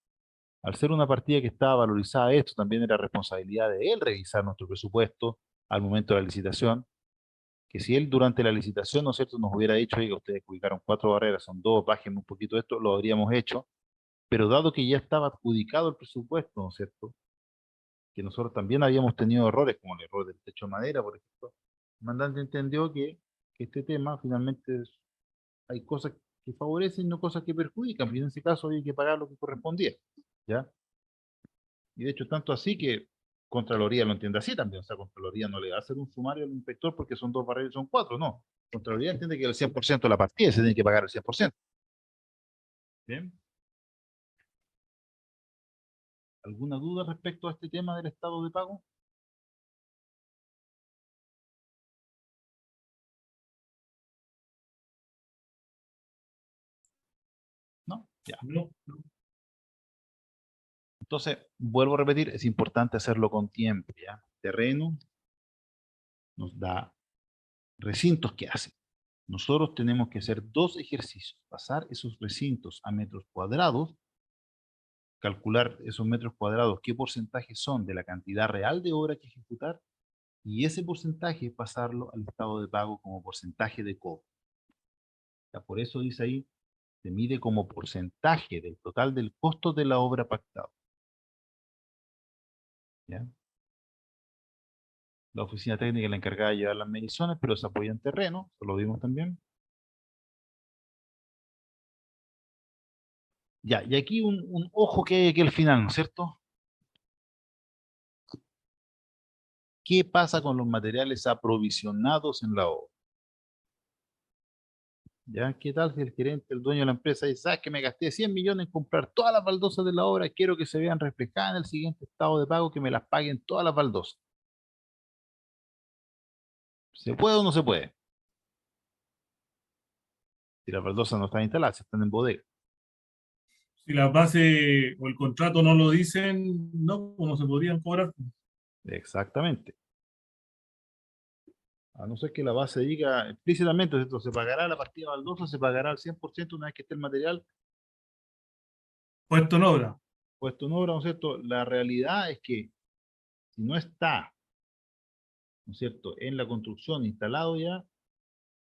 al ser una partida que estaba valorizada esto, también era responsabilidad de él revisar nuestro presupuesto al momento de la licitación, que si él durante la licitación, ¿no es cierto?, nos hubiera dicho, oiga, ustedes ubicaron 4 barreras, son 2, bájenme un poquito esto, lo habríamos hecho, pero dado que ya estaba adjudicado el presupuesto, ¿no es cierto?, que nosotros también habíamos tenido errores, como el error del techo de madera, por ejemplo, el mandante entendió que este tema finalmente hay cosas que favorecen y no cosas que perjudican, y en ese caso hay que pagar lo que correspondía, ¿ya? Y de hecho, tanto así que Contraloría lo entiende así también, o sea, Contraloría no le va a hacer un sumario al inspector porque son 2 barreras y son 4, no. Contraloría entiende que el 100% de la partida se tiene que pagar el 100%. ¿Bien? ¿Alguna duda respecto a este tema del estado de pago? ¿No? Ya. No, Entonces, vuelvo a repetir, es importante hacerlo con tiempo, ¿ya? Terreno nos da recintos que hacen. Nosotros tenemos que hacer 2 ejercicios, pasar esos recintos a metros cuadrados, calcular esos metros cuadrados, qué porcentaje son de la cantidad real de obra que ejecutar, y ese porcentaje pasarlo al estado de pago como porcentaje de cobro. Ya, por eso dice ahí, se mide como porcentaje del total del costo de la obra pactado. ¿Ya? La oficina técnica es la encargada de llevar las mediciones, pero se apoya en terreno, eso lo vimos también. Ya, y aquí un ojo que hay aquí al final, ¿no es cierto? ¿Qué pasa con los materiales aprovisionados en la obra? ¿Ya? ¿Qué tal si el gerente, el dueño de la empresa dice, sabes que me gasté 100 millones en comprar todas las baldosas de la obra, quiero que se vean reflejadas en el siguiente estado de pago, que me las paguen todas las baldosas? ¿Se puede o no se puede? Si las baldosas no están instaladas, están en bodega. si las bases o el contrato no lo dicen, no, pues no se podrían cobrar. Exactamente. A no ser que la base diga explícitamente, ¿cierto? Se pagará la partida baldosa, se pagará al 100% una vez que esté el material Puesto en obra. puesto en obra, ¿no es cierto? La realidad es que si no está, ¿no es cierto?, en la construcción instalado ya,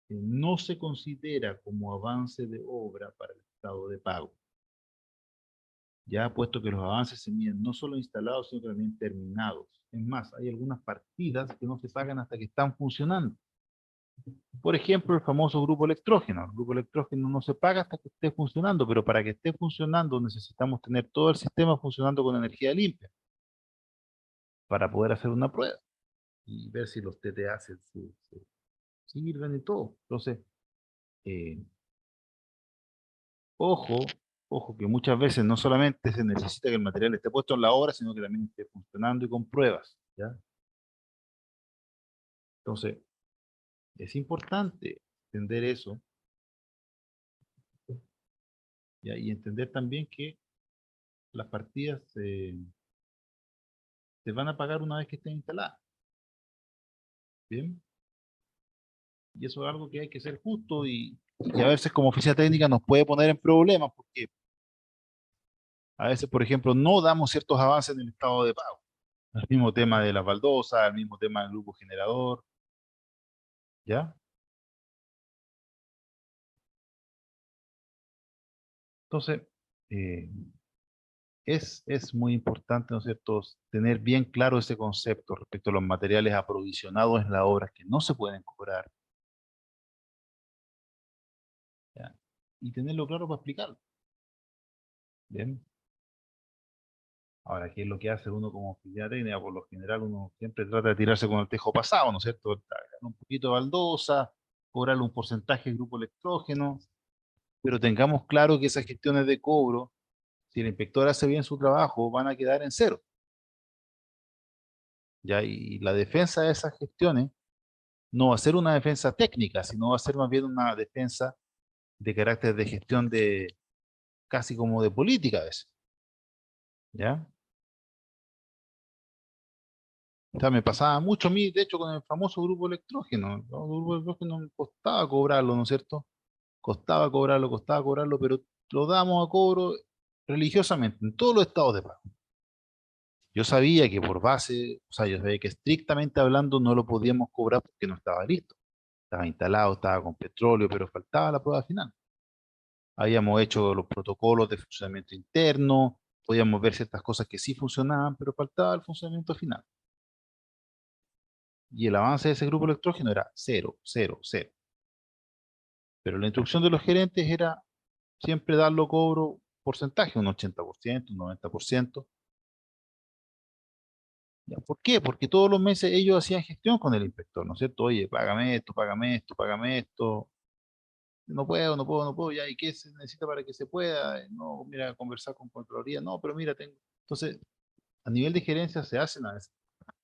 no se considera como avance de obra para el estado de pago. Ya puesto que los avances se miden no solo instalados, sino también terminados. Es más, hay algunas partidas que no se pagan hasta que están funcionando. Por ejemplo, el famoso grupo electrógeno. El grupo electrógeno no se paga hasta que esté funcionando, pero para que esté funcionando necesitamos tener todo el sistema funcionando con energía limpia para poder hacer una prueba y ver si los TTA se sirven y todo. Entonces, eh, ojo, ojo, que muchas veces no solamente se necesita que el material esté puesto en la obra, sino que también esté funcionando y con pruebas, ¿ya? Entonces, es importante entender eso, ¿ya? Y entender también que las partidas se van a pagar una vez que estén instaladas. ¿Bien? Y eso es algo que hay que ser justo y a veces como oficina técnica nos puede poner en problemas porque a veces, por ejemplo, no damos ciertos avances en el estado de pago. El mismo tema de las baldosas, el mismo tema del grupo generador, ¿ya? Entonces, eh, es muy importante, ¿no es cierto?, tener bien claro ese concepto respecto a los materiales aprovisionados en la obra que no se pueden cobrar, ¿ya? Y tenerlo claro para explicarlo. Bien. Ahora, ¿qué es lo que hace uno como oficina técnica? Por lo general, uno siempre trata de tirarse con el tejo pasado, ¿no es cierto? Agregar un poquito de baldosa, cobrarle un porcentaje al grupo electrógeno, pero tengamos claro que esas gestiones de cobro, si el inspector hace bien su trabajo, van a quedar en cero. ¿Ya? Y la defensa de esas gestiones no va a ser una defensa técnica, sino va a ser más bien una defensa de carácter de gestión de casi como de política a veces. ¿Ya? O sea, me pasaba mucho a mí, de hecho, con el famoso grupo electrógeno. ¿No? El grupo electrógeno me costaba cobrarlo, ¿no es cierto? Costaba cobrarlo, pero lo damos a cobro religiosamente en todos los estados de pago. Yo sabía que por base, o sea, yo sabía que estrictamente hablando no lo podíamos cobrar porque no estaba listo. Estaba instalado, estaba con petróleo, pero faltaba la prueba final. Habíamos hecho los protocolos de funcionamiento interno, podíamos ver ciertas cosas que sí funcionaban, pero faltaba el funcionamiento final. Y el avance de ese grupo electrógeno era cero, cero, cero. Pero la instrucción de los gerentes era siempre darlo cobro porcentaje, un 80%, un 90%. ¿Ya? ¿Por qué? Porque todos los meses ellos hacían gestión con el inspector, ¿no es cierto? Oye, págame esto, págame esto, págame esto. No puedo, no puedo, no puedo, ya, ¿y qué se necesita para que se pueda? No, mira, conversar con Contraloría, no, pero mira, tengo. Entonces, a nivel de gerencia se hacen a veces,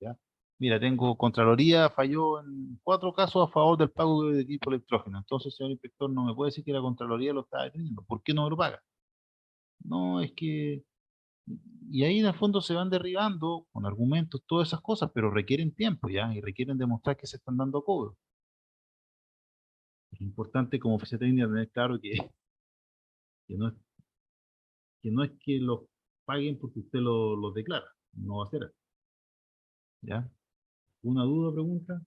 ¿ya? Mira, tengo Contraloría, falló en 4 casos a favor del pago de equipo electrógeno. Entonces, señor inspector, no me puede decir que la Contraloría lo está deteniendo. ¿Por qué no me lo paga? No, es que... Y ahí en el fondo se van derribando con argumentos todas esas cosas, pero requieren tiempo, ¿ya? Y requieren demostrar que se están dando cobros. Es importante como oficina técnica tener claro que no es que los paguen porque usted los declara. No va a ser así, ¿ya? ¿Una duda, pregunta?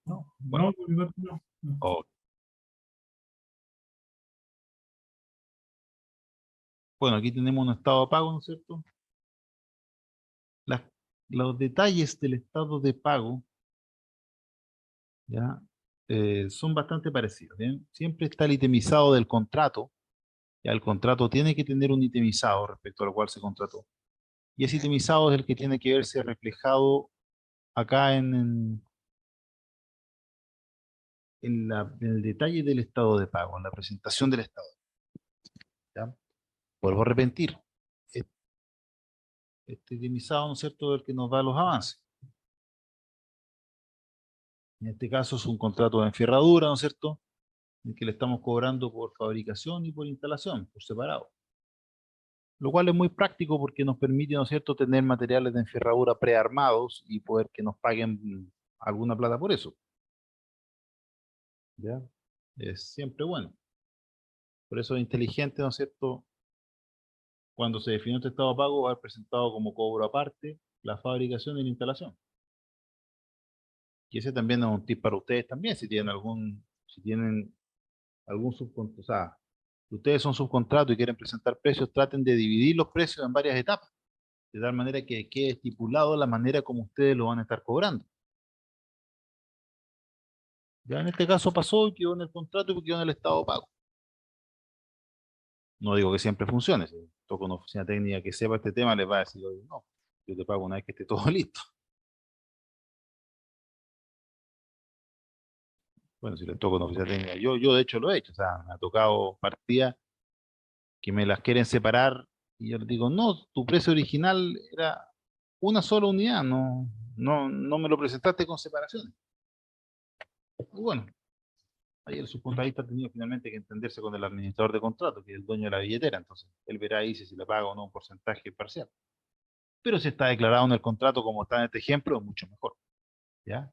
No. Bueno, No, no, no, no. oh, bueno, aquí tenemos un estado de pago, ¿no es cierto? Las- los detalles del estado de pago, ¿ya? Son bastante parecidos, ¿bien? Siempre está el itemizado del contrato. Ya el contrato tiene que tener un itemizado respecto al cual se contrató. Y ese itemizado es el que tiene que verse reflejado acá en el detalle del estado de pago, en la presentación del estado. ¿Ya? Vuelvo a repetir, este itemizado, ¿no es cierto?, es el que nos da los avances. En este caso es un contrato de enferradura, ¿no es cierto?, en que le estamos cobrando por fabricación y por instalación, por separado. Lo cual es muy práctico porque nos permite, ¿no es cierto?, tener materiales de enferradura prearmados y poder que nos paguen alguna plata por eso. ¿Ya? Es siempre bueno. Por eso es inteligente, ¿no es cierto?, cuando se definió este estado de pago, haber presentado como cobro aparte la fabricación y la instalación. Y ese también es un tip para ustedes también, si tienen algún subcontrato, o sea, si ustedes son subcontrato y quieren presentar precios, traten de dividir los precios en varias etapas, de tal manera que quede estipulado la manera como ustedes lo van a estar cobrando. Ya en este caso pasó y quedó en el contrato y quedó en el estado de pago. No digo que siempre funcione, si toca una oficina técnica que sepa este tema, les va a decir, oye, no, yo te pago una vez que esté todo listo. Bueno, si les toca una oficina técnica, yo de hecho lo he hecho, o sea, me ha tocado partidas que me las quieren separar y yo les digo, no, tu precio original era una sola unidad, no me lo presentaste con separaciones. Y bueno, ahí el subcontratista ha tenido finalmente que entenderse con el administrador de contrato, que es el dueño de la billetera, entonces él verá ahí si le paga o no un porcentaje parcial. Pero si está declarado en el contrato como está en este ejemplo, es mucho mejor. ¿Ya?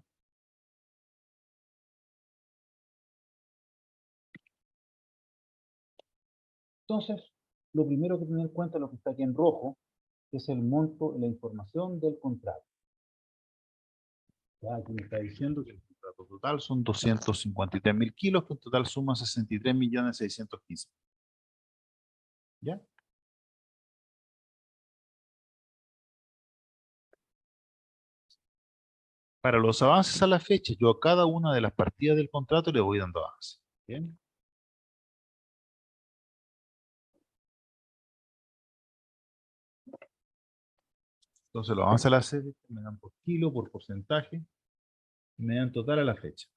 Entonces, lo primero que tener en cuenta es lo que está aquí en rojo, que es el monto y la información del contrato. Ya aquí me está diciendo que el contrato total son 253.000 kilos, que en total suma 63.615.000. ¿Ya? Para los avances a la fecha, yo a cada una de las partidas del contrato le voy dando avance. ¿Bien? Entonces los avances a la fecha me dan por kilo, por porcentaje, y me dan total a la fecha.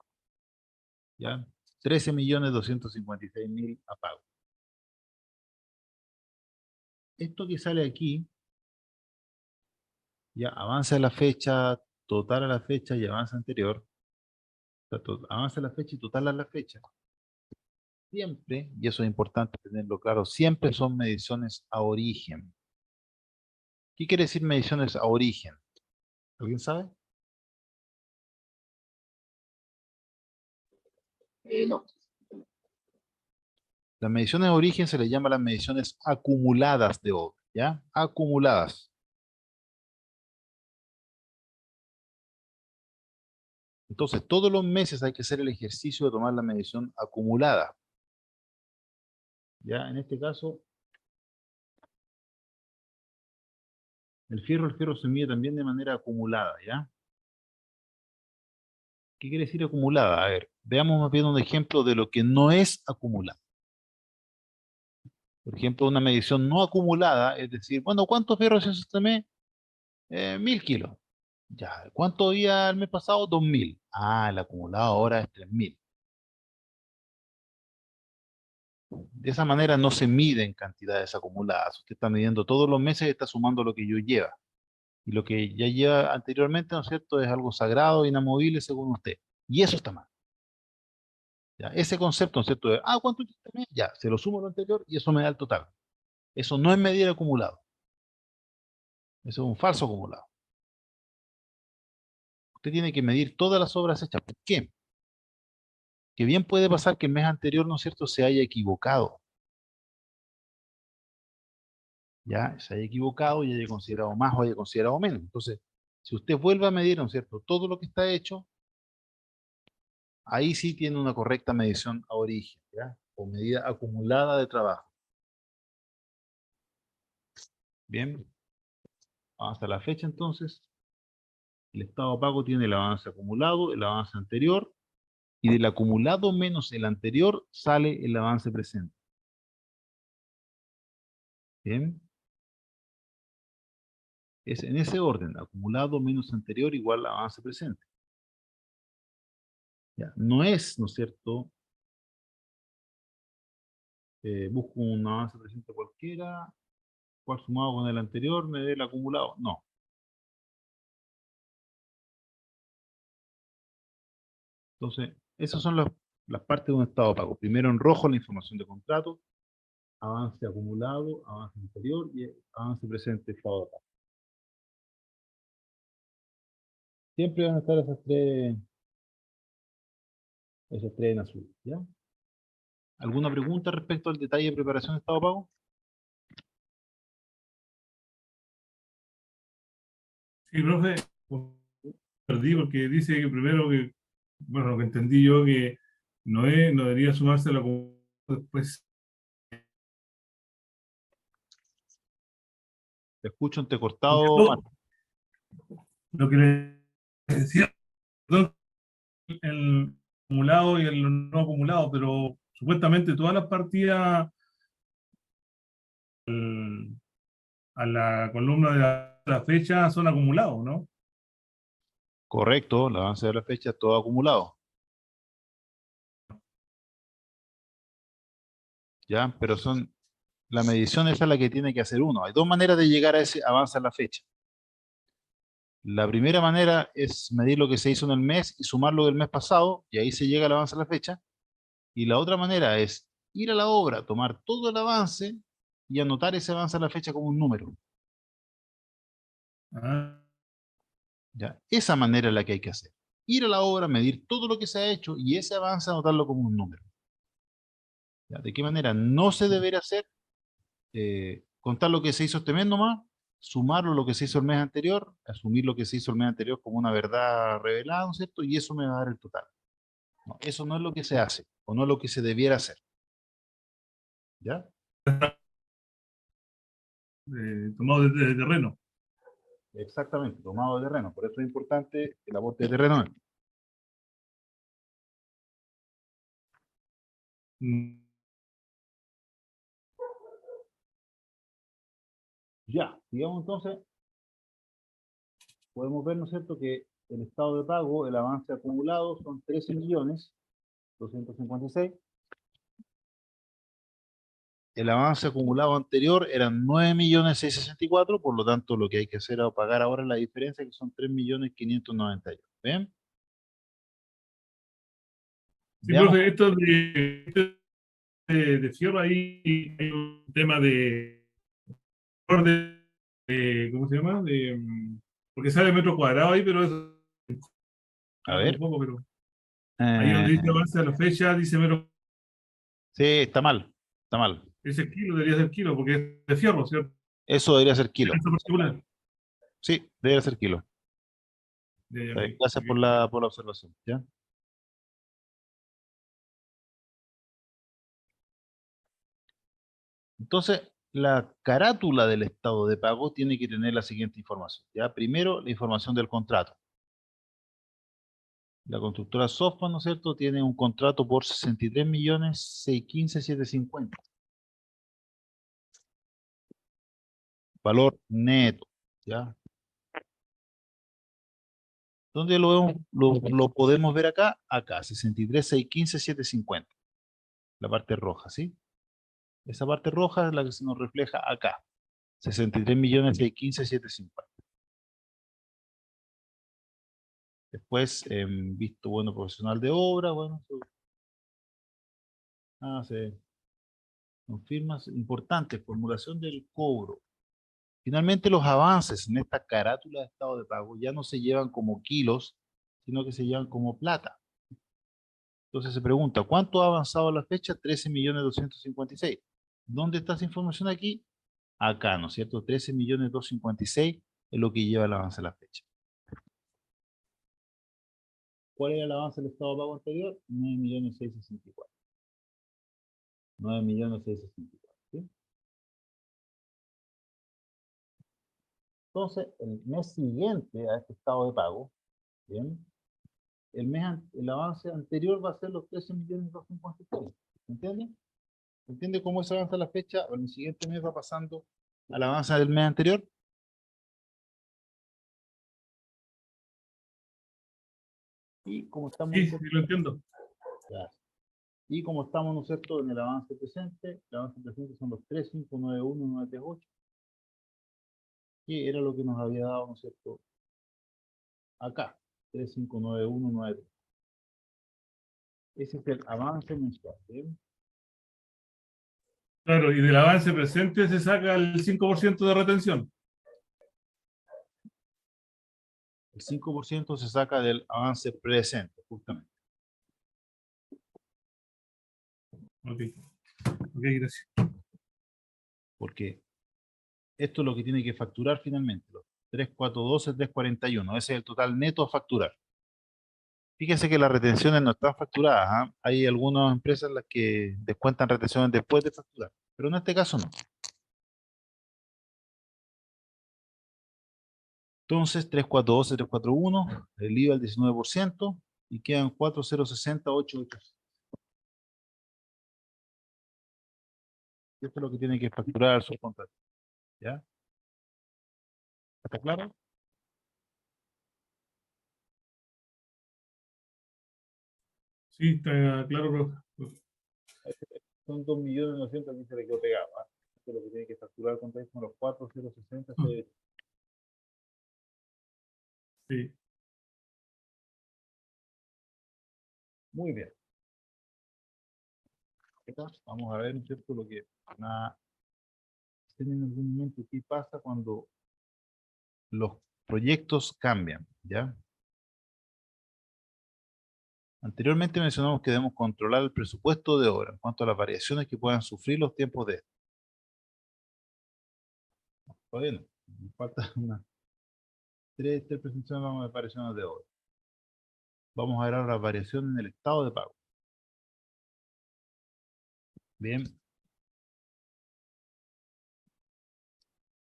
¿Ya? 13.256.000 a pago. Esto que sale aquí, ya avance a la fecha, total a la fecha y avance anterior. O sea, avance a la fecha y total a la fecha. Siempre, y eso es importante tenerlo claro, siempre son mediciones a origen. ¿Qué quiere decir mediciones a origen? ¿Alguien sabe? No. Las mediciones de origen se le llama las mediciones acumuladas de obra, ¿ya? Acumuladas. Entonces, todos los meses hay que hacer el ejercicio de tomar la medición acumulada. ¿Ya? En este caso, el fierro se mide también de manera acumulada, ¿ya? ¿Qué quiere decir acumulada? A ver, veamos más bien un ejemplo de lo que no es acumulado. Por ejemplo, una medición no acumulada, es decir, bueno, ¿cuántos fierros hizo este mes? 1.000 kilos. Ya, ¿cuánto había el mes pasado? 2.000. Ah, el acumulado ahora es 3.000. De esa manera no se miden cantidades acumuladas. Usted está midiendo todos los meses y está sumando lo que yo lleva. Y lo que ya lleva anteriormente, ¿no es cierto?, es algo sagrado, inamovible según usted. Y eso está mal. ¿Ya? Ese concepto, ¿no es cierto?, de, ¿cuánto hizo este mes? Ya, se lo sumo a lo anterior y eso me da el total. Eso no es medir acumulado. Eso es un falso acumulado. Usted tiene que medir todas las obras hechas. ¿Por qué? Que bien puede pasar que el mes anterior, ¿no es cierto?, se haya equivocado. Ya se haya equivocado y haya considerado más o haya considerado menos. Entonces, si usted vuelve a medir, ¿no es cierto?, todo lo que está hecho, ahí sí tiene una correcta medición a origen, ¿ya? O medida acumulada de trabajo. Bien, hasta la fecha entonces, el estado de pago tiene el avance acumulado, el avance anterior, y del acumulado menos el anterior sale el avance presente. Bien. Es en ese orden, acumulado menos anterior igual a avance presente. Ya, no es, ¿no es cierto? Busco un avance presente cualquiera, cual sumado con el anterior me dé el acumulado. No. Entonces, esas son las partes de un estado de pago. Primero en rojo la información de contrato, avance acumulado, avance anterior y avance presente, estado de pago. Siempre van a estar esas tres en azul, ¿ya? ¿Alguna pregunta respecto al detalle de preparación de estado de pago? Sí, profe, perdí porque dice que primero que, bueno, lo que entendí yo que no debería sumarse la después. Te escucho Porque entrecortado, todo Marco. lo que le decía, perdón, el acumulado y el no acumulado, pero supuestamente todas las partidas a la columna de la fecha son acumulados, ¿no? Correcto, el avance de la fecha, todo acumulado. ¿Ya? Pero la medición esa es la que tiene que hacer uno. Hay dos maneras de llegar a ese avance a la fecha. La primera manera es medir lo que se hizo en el mes y sumarlo del mes pasado, y ahí se llega al avance a la fecha. Y la otra manera es ir a la obra, tomar todo el avance y anotar ese avance a la fecha como un número. Ah, ¿Ya? Esa manera es la que hay que hacer. Ir a la obra, medir todo lo que se ha hecho y ese avance anotarlo como un número. ¿Ya? ¿De qué manera no se debería hacer? Contar lo que se hizo este mes nomás, sumarlo a lo que se hizo el mes anterior, asumir lo que se hizo el mes anterior como una verdad revelada, ¿no es cierto? Y eso me va a dar el total. No, eso no es lo que se hace, o no es lo que se debiera hacer. ¿Ya? tomado de terreno. Exactamente, tomado de terreno. Por eso es importante el aporte de terreno. Mm, Ya, digamos entonces, podemos ver, ¿no es cierto?, que el estado de pago, el avance acumulado son 13.256.000. El avance acumulado anterior eran 9.664.000, por lo tanto lo que hay que hacer es pagar ahora la diferencia, que son 3.591.000. ¿Ven? Sí, Veamos. profe, de fierro ahí hay un tema ¿cómo se llama? Porque sale metro cuadrado ahí, pero eso A un ver. poco, pero ahí donde dice Eh, avance a la fecha, dice metro, sí, está mal. Está mal. ese kilo, debería ser kilo, porque es de fierro, ¿cierto? Eso debería ser kilo. En particular. Sí, debería ser kilo. Ya, Está ok, bien, gracias ok. por la observación. ¿Ya? Entonces, la carátula del estado de pago tiene que tener la siguiente información. ¿Ya? Primero, la información del contrato. La constructora Softman, ¿no es cierto?, tiene un contrato por 63.615.750. Valor neto. ¿Ya? ¿Dónde lo podemos ver acá? Acá, 63.615.750. La parte roja, ¿sí? Esa parte roja es la que se nos refleja acá. 63.615.750. Después, visto bueno profesional de obra, bueno, se confirma, importante, formulación del cobro. Finalmente, los avances en esta carátula de estado de pago ya no se llevan como kilos, sino que se llevan como plata. Entonces se pregunta, ¿cuánto ha avanzado la fecha? 13.256.000. ¿Dónde está esa información aquí? Acá, ¿no es cierto? 13.256.000 es lo que lleva el avance a la fecha. ¿Cuál era el avance del estado de pago anterior? 9.664.000. 9.664.000, ¿sí? Entonces, el mes siguiente a este estado de pago, ¿bien? El avance anterior va a ser los 13.256.000. ¿Entiende? ¿Entiende cómo se avanza la fecha? O en el siguiente mes va pasando al avance del mes anterior. Y como estamos, Sí, sí, lo entiendo. ya. Y como estamos, ¿no es cierto?, en el avance presente, el avance presente son los 3.591.938, que era lo que nos había dado, ¿no es cierto?, acá, 3.591.938. Ese es el avance mensual, ¿bien? Claro, y del avance presente se saca el 5% de retención. El 5% se saca del avance presente, justamente. Ok, ok, gracias. Porque esto es lo que tiene que facturar finalmente, los 3.412, 3.41. Ese es el total neto a facturar. Fíjense que las retenciones no están facturadas, ¿ah? Hay algunas empresas en las que descuentan retenciones después de facturar, pero en este caso no. Entonces, 3.412, 3.41, el IVA al 19%, y quedan 4.060.880. Esto es lo que tiene que facturar el subcontrato. ¿Ya? ¿Está claro? Sí, está claro, profe. Son 2.900.000 que se le quedó pegado, ¿ah? Esto es lo que tiene que facturar con los 4.060. Sí. Muy bien. Vamos a ver, ¿no es cierto?, lo que en algún momento qué pasa cuando los proyectos cambian, ¿ya? Anteriormente mencionamos que debemos controlar el presupuesto de obra en cuanto a las variaciones que puedan sufrir los tiempos de... Todavía no, nos falta unas tres presentaciones vamos de variaciones de obra. Vamos a ver ahora las variaciones en el estado de pago. Bien.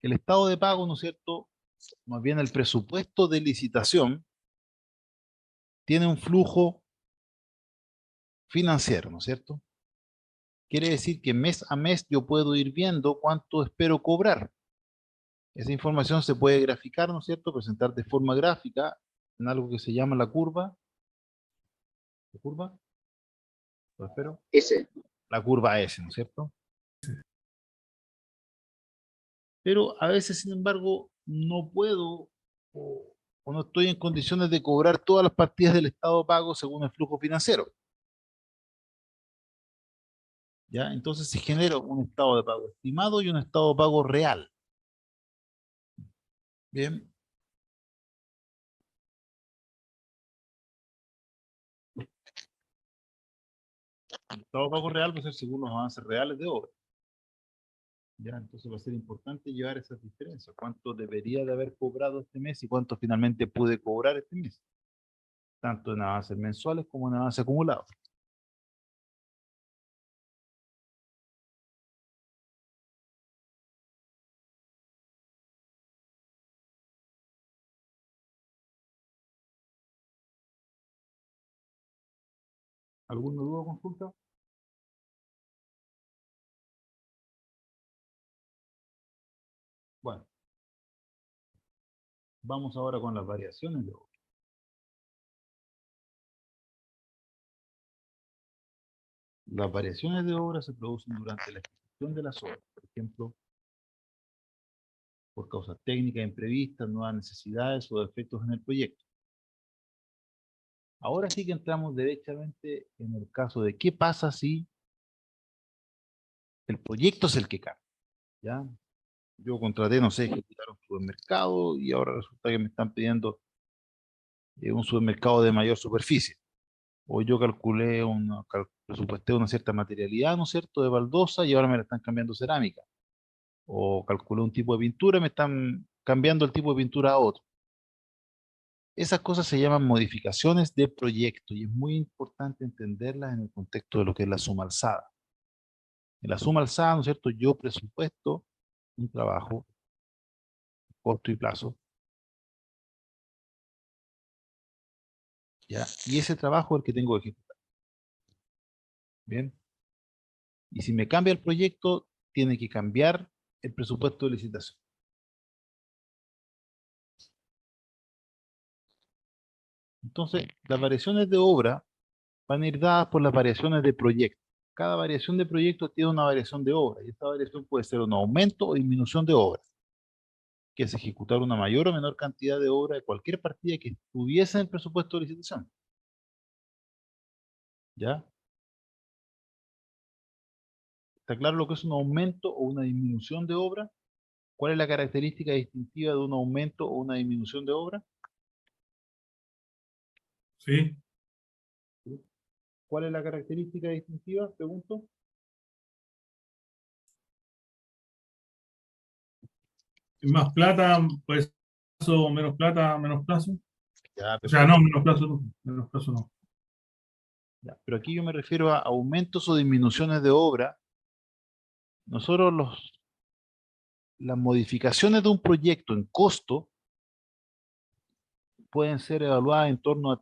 El estado de pago, ¿no es cierto?, más bien el presupuesto de licitación, tiene un flujo financiero, ¿no es cierto? Quiere decir que mes a mes yo puedo ir viendo cuánto espero cobrar. Esa información se puede graficar, ¿no es cierto? Presentar de forma gráfica en algo que se llama la curva. ¿La curva? ¿Lo espero? Ese. La curva S, ¿no es cierto? Pero a veces, sin embargo, no puedo o no estoy en condiciones de cobrar todas las partidas del estado pago según el flujo financiero. ¿Ya? Entonces se genera un estado de pago estimado y un estado de pago real. Bien. El estado de pago real va a ser según los avances reales de obra. ¿Ya? Entonces va a ser importante llevar esas diferencias. ¿Cuánto debería de haber cobrado este mes y cuánto finalmente pude cobrar este mes? Tanto en avances mensuales como en avances acumulados. ¿Alguna duda o consulta? Bueno, vamos ahora con las variaciones de obra. Las variaciones de obra se producen durante la ejecución de las obras, por ejemplo, por causas técnicas imprevistas, nuevas necesidades o defectos en el proyecto. Ahora sí que entramos derechamente en el caso de qué pasa si el proyecto es el que cambia, ¿ya? Yo contraté, no sé, ejecutar un supermercado y ahora resulta que me están pidiendo un supermercado de mayor superficie. O yo calculé presupuesté una cierta materialidad, ¿no es cierto?, de baldosa y ahora me la están cambiando cerámica. O calculé un tipo de pintura y me están cambiando el tipo de pintura a otro. Esas cosas se llaman modificaciones de proyecto y es muy importante entenderlas en el contexto de lo que es la suma alzada. En la suma alzada, ¿no es cierto?, yo presupuesto un trabajo, costo y plazo, ¿ya? Y ese trabajo es el que tengo que ejecutar. Bien. Y si me cambia el proyecto, tiene que cambiar el presupuesto de licitación. Entonces, las variaciones de obra van a ir dadas por las variaciones de proyecto. Cada variación de proyecto tiene una variación de obra y esta variación puede ser un aumento o disminución de obra, que es ejecutar una mayor o menor cantidad de obra de cualquier partida que estuviese en el presupuesto de licitación. ¿Ya? ¿Está claro lo que es un aumento o una disminución de obra? ¿Cuál es la característica distintiva de un aumento o una disminución de obra? Sí. ¿Cuál es la característica distintiva? Pregunto. Más plata, pues, o menos plata, menos plazo. Ya, O sea, no, menos plazo no. Menos plazo no. ya, pero aquí yo me refiero a aumentos o disminuciones de obra. Nosotros las modificaciones de un proyecto en costo pueden ser evaluadas en torno a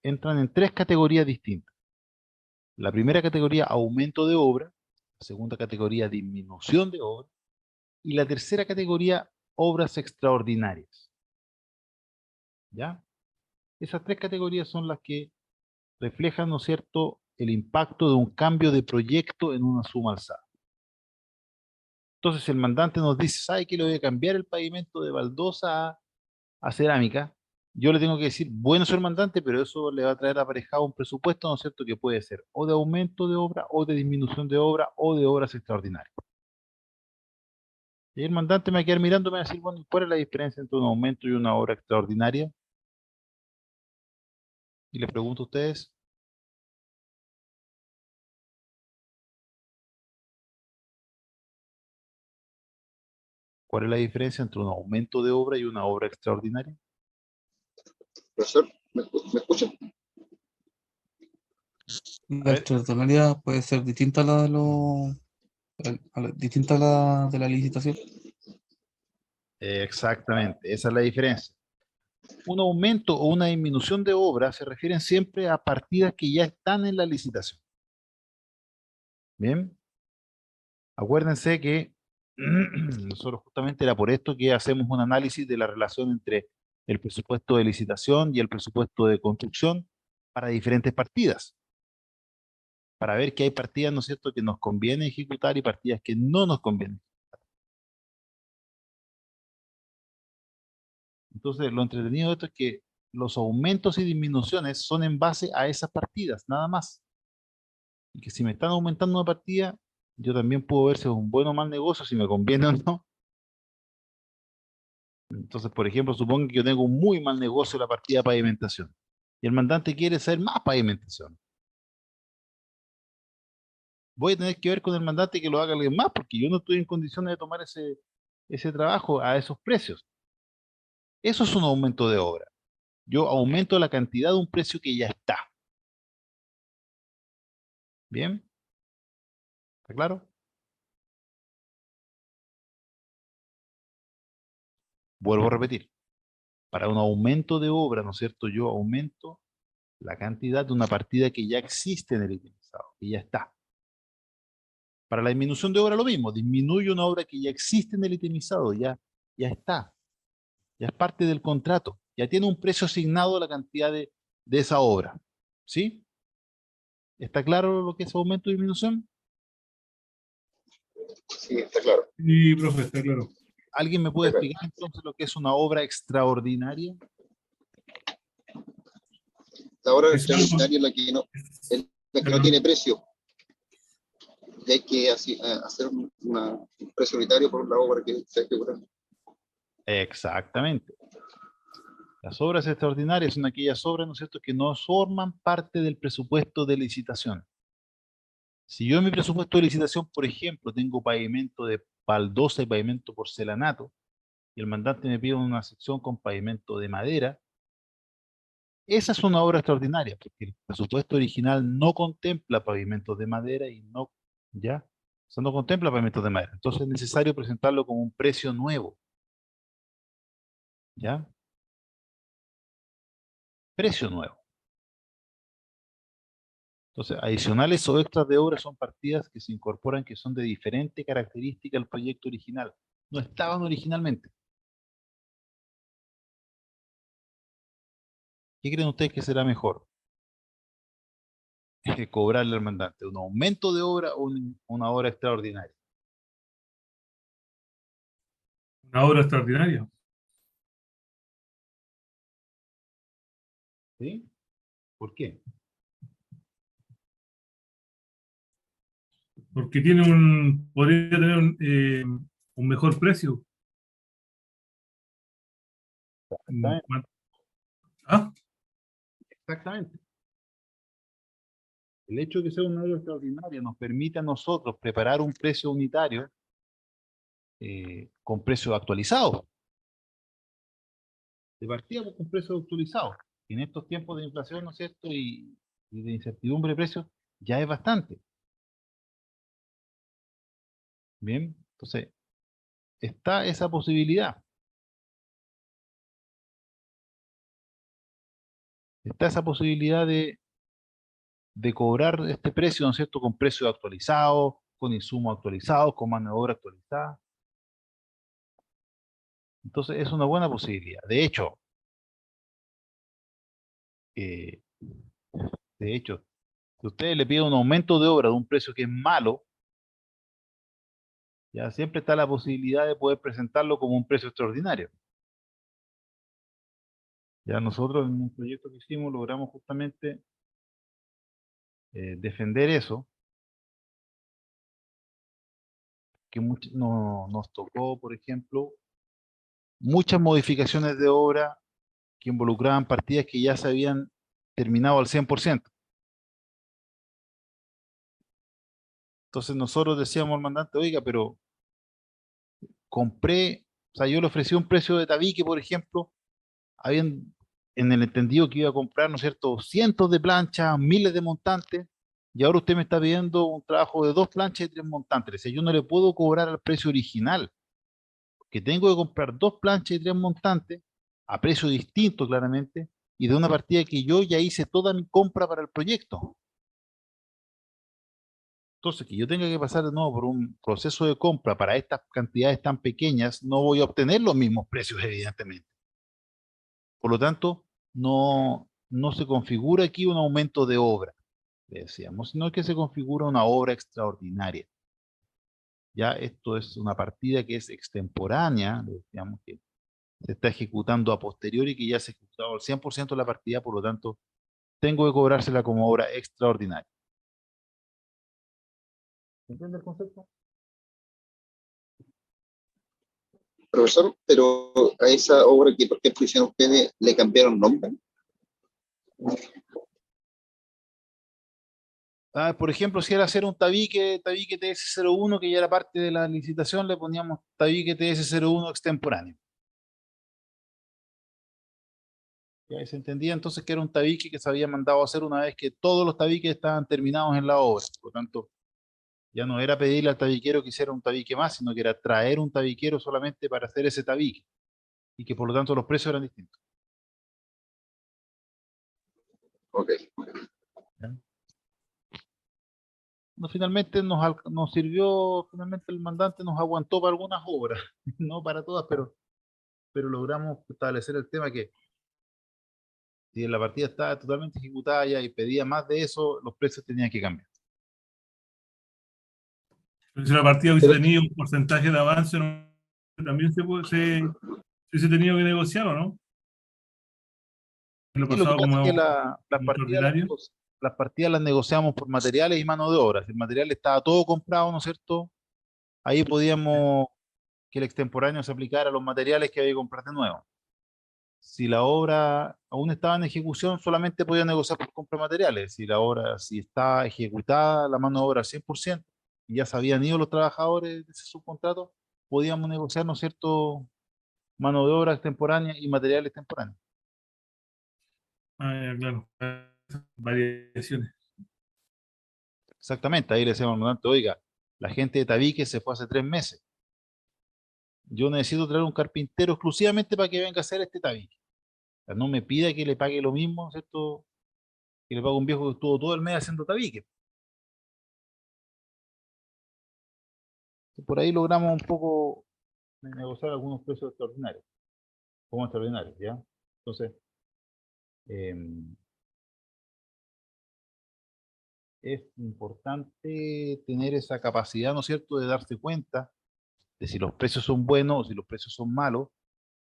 entran en tres categorías distintas. La primera categoría, aumento de obra; la segunda categoría, disminución de obra; y la tercera categoría, obras extraordinarias. ¿Ya? Esas tres categorías son las que reflejan, ¿no es cierto?, el impacto de un cambio de proyecto en una suma alzada. Entonces, si el mandante nos dice, ¿sabe que le voy a cambiar el pavimento de baldosa a cerámica? Yo le tengo que decir, bueno, señor mandante, pero eso le va a traer aparejado un presupuesto, ¿no es cierto?, que puede ser o de aumento de obra, o de disminución de obra, o de obras extraordinarias. Y el mandante me va a quedar mirando y me va a decir, bueno, ¿cuál es la diferencia entre un aumento y una obra extraordinaria? Y le pregunto a ustedes, ¿cuál es la diferencia entre un aumento de obra y una obra extraordinaria? Profesor, ¿me escucha? La extraordinaria puede ser distinta a la de distinta a la de la licitación. Exactamente, esa es la diferencia. Un aumento o una disminución de obra se refieren siempre a partidas que ya están en la licitación. Bien, acuérdense que nosotros justamente era por esto que hacemos un análisis de la relación entre el presupuesto de licitación y el presupuesto de construcción para diferentes partidas, para ver que hay partidas, ¿no es cierto?, que nos conviene ejecutar y partidas que no nos conviene. Entonces, lo entretenido de esto es que los aumentos y disminuciones son en base a esas partidas, nada más. Y que si me están aumentando una partida, yo también puedo ver si es un buen o mal negocio, si me conviene o no. Entonces, por ejemplo, supongo que yo tengo un muy mal negocio en la partida de pavimentación. Y el mandante quiere hacer más pavimentación. Voy a tener que ver con el mandante que lo haga alguien más, porque yo no estoy en condiciones de tomar ese trabajo a esos precios. Eso es un aumento de obra. Yo aumento la cantidad de un precio que ya está. ¿Bien? ¿Está claro? Vuelvo a repetir. Para un aumento de obra, ¿no es cierto? Yo aumento la cantidad de una partida que ya existe en el itemizado, que ya está. Para la disminución de obra lo mismo, disminuyo una obra que ya existe en el itemizado, ya está, ya es parte del contrato, ya tiene un precio asignado a la cantidad de esa obra. ¿Sí? ¿Está claro lo que es aumento y disminución? Sí, está claro. Sí, profe, está claro. ¿Alguien me puede explicar entonces lo que es una obra extraordinaria? La obra Es extraordinaria es la que no tiene precio. Y hay que hacer un precio unitario por la obra que se ejecuta. Exactamente. Las obras extraordinarias son aquellas obras, ¿no es cierto?, que no forman parte del presupuesto de licitación. Si yo en mi presupuesto de licitación, por ejemplo, tengo pavimento de baldosa y pavimento porcelanato, y el mandante me pide una sección con pavimento de madera, esa es una obra extraordinaria, porque el presupuesto original no contempla pavimentos de madera y no, ¿ya? O sea, no contempla pavimentos de madera. Entonces es necesario presentarlo como un precio nuevo, ¿ya? Precio nuevo. Entonces, adicionales o extras de obra son partidas que se incorporan que son de diferente característica al proyecto original. No estaban originalmente. ¿Qué creen ustedes que será mejor? Cobrarle al mandante un aumento de obra o una obra extraordinaria. Una obra extraordinaria. ¿Sí? ¿Por qué? Porque podría tener un mejor precio. Exactamente. ¿Ah? Exactamente. El hecho de que sea una obra extraordinaria nos permite a nosotros preparar un precio unitario con precios actualizados. De partida con precios actualizados. En estos tiempos de inflación, ¿no es cierto? Y de incertidumbre de precios, ya es bastante. Bien, entonces, está esa posibilidad. Está esa posibilidad de cobrar este precio, ¿no es cierto? Con precios actualizados, con insumos actualizados, con mano de obra actualizada. Entonces, es una buena posibilidad. Eh, de hecho, si ustedes le piden un aumento de obra de un precio que es malo, ya siempre está la posibilidad de poder presentarlo como un precio extraordinario. Ya nosotros en un proyecto que hicimos logramos justamente defender eso, que nos tocó, por ejemplo, muchas modificaciones de obra que involucraban partidas que ya se habían terminado al 100%. Entonces nosotros decíamos al mandante, oiga, pero compré, o sea, yo le ofrecí un precio de tabique, por ejemplo, habían en el entendido que iba a comprar, ¿no es cierto?, cientos de planchas, miles de montantes, y ahora usted me está pidiendo un trabajo de 2 planchas y 3 montantes. O sea, yo no le puedo cobrar al precio original, que tengo que comprar 2 planchas y 3 montantes a precio distinto claramente y de una partida que yo ya hice toda mi compra para el proyecto. Entonces, que yo tenga que pasar de nuevo por un proceso de compra para estas cantidades tan pequeñas, no voy a obtener los mismos precios, evidentemente. Por lo tanto, no se configura aquí un aumento de obra, le decíamos, sino que se configura una obra extraordinaria. Ya esto es una partida que es extemporánea, le decíamos que se está ejecutando a posteriori, que ya se ha ejecutado al 100% la partida, por lo tanto, tengo que cobrársela como obra extraordinaria. ¿Entiende el concepto? Profesor, pero a esa obra que, por ejemplo, hicieron ustedes, ¿le cambiaron nombre? Por ejemplo, si era hacer un tabique TS01, que ya era parte de la licitación, le poníamos tabique TS01 extemporáneo. Ya se entendía entonces que era un tabique que se había mandado a hacer una vez que todos los tabiques estaban terminados en la obra. Por lo tanto, ya no era pedirle al tabiquero que hiciera un tabique más, sino que era traer un tabiquero solamente para hacer ese tabique. Y que por lo tanto los precios eran distintos. Ok. ¿Ya? No, finalmente nos sirvió, finalmente el mandante nos aguantó para algunas obras, no para todas, pero logramos establecer el tema que si la partida estaba totalmente ejecutada ya y pedía más de eso, los precios tenían que cambiar. Pero si la partida hubiese Pero- tenido un porcentaje de avance, también se hubiese tenido que negociar, ¿o no? En lo Y lo que pasado pasa es que como, las como partidas extraordinario. las partidas las negociamos por materiales y mano de obra. Si el material estaba todo comprado, ¿no es cierto? Ahí podíamos que el extemporáneo se aplicara a los materiales que había que comprar de nuevo. Si la obra aún estaba en ejecución, solamente podía negociar por compra de materiales. Si está ejecutada la mano de obra al 100% y ya se habían ido los trabajadores de ese subcontrato, podíamos negociar, ¿no es cierto?, mano de obra extemporánea y materiales temporáneos. Ah, ya, claro. Variaciones. Exactamente, ahí le decíamos al mandante, oiga, la gente de Tabique se fue hace 3 meses. Yo necesito traer un carpintero exclusivamente para que venga a hacer este tabique. O sea, no me pida que le pague lo mismo, ¿cierto?, que le pague un viejo que estuvo todo el mes haciendo tabique. Por ahí logramos un poco negociar algunos precios extraordinarios, como extraordinarios, ¿ya? Entonces, eh, es importante tener esa capacidad, ¿no es cierto?, de darse cuenta de si los precios son buenos o si los precios son malos,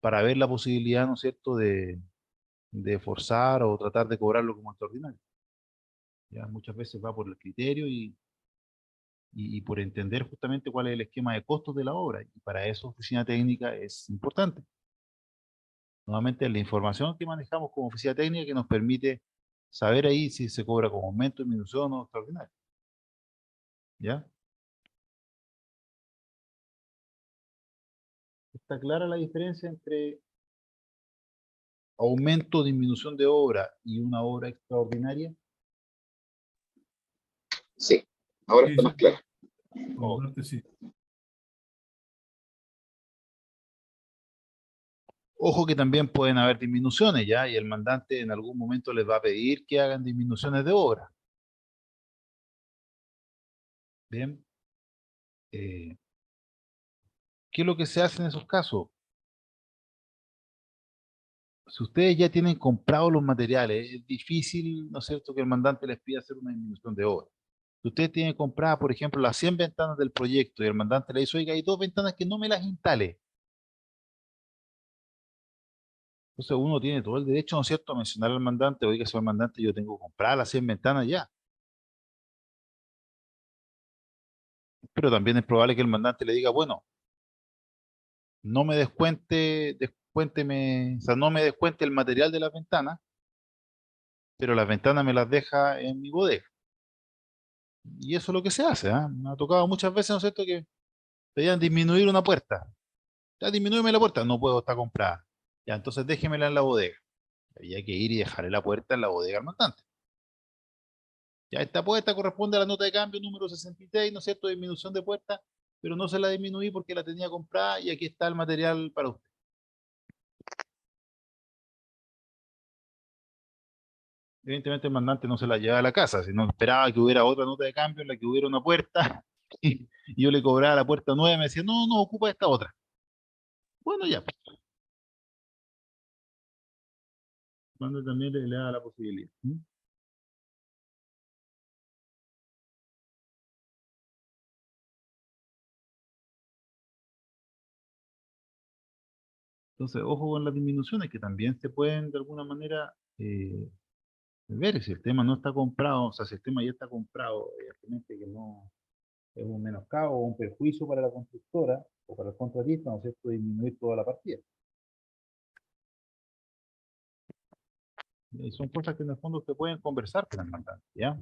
para ver la posibilidad, ¿no es cierto?, de forzar o tratar de cobrarlo como extraordinario. Ya muchas veces va por el criterio y por entender justamente cuál es el esquema de costos de la obra. Y para eso oficina técnica es importante. Nuevamente, la información que manejamos como oficina técnica que nos permite saber ahí si se cobra como aumento, disminución o extraordinario. ¿Ya? ¿Está clara la diferencia entre aumento o disminución de obra y una obra extraordinaria? Sí, ahora Sí, está sí, más claro. por mi O- parte sí. Ojo que también pueden haber disminuciones, ¿ya? Y el mandante en algún momento les va a pedir que hagan disminuciones de obra. Bien. Eh, ¿Qué es lo que se hace en esos casos? Si ustedes ya tienen comprados los materiales, es difícil, ¿no es cierto?, que el mandante les pida hacer una disminución de obra. Si ustedes tienen compradas, por ejemplo, las 100 ventanas del proyecto y el mandante le dice, oiga, hay 2 ventanas que no me las instale. Entonces uno tiene todo el derecho, ¿no es cierto?, a mencionar al mandante, oiga, señor mandante, yo tengo compradas las 100 ventanas ya. Pero también es probable que el mandante le diga, bueno, no me descuénteme, o sea, no me descuente el material de las ventanas, pero las ventanas me las deja en mi bodega. Y eso es lo que se hace, ¿ah? Me ha tocado muchas veces, ¿no es cierto?, que pedían disminuir una puerta. Ya, disminúyeme la puerta, no puedo, está comprada. Ya, entonces déjemela en la bodega. Había que ir y dejarle la puerta en la bodega al mandante. Ya, esta puerta corresponde a la nota de cambio número 66, ¿no es cierto?, disminución de puerta, pero no se la disminuí porque la tenía comprada y aquí está el material para usted. Evidentemente el mandante no se la llevaba a la casa, sino esperaba que hubiera otra nota de cambio en la que hubiera una puerta y yo le cobraba la puerta nueva y me decía, no, no, ocupa esta otra. Bueno, ya. Cuando también le da la posibilidad. ¿Mm? Entonces, ojo con las disminuciones que también se pueden de alguna manera ver si el tema no está comprado, o sea, si el tema ya está comprado, evidentemente que no es un menoscabo o un perjuicio para la constructora o para el contratista, ¿no es cierto?, disminuir toda la partida. Y son cosas que en el fondo se pueden conversar con el mandante, ¿ya?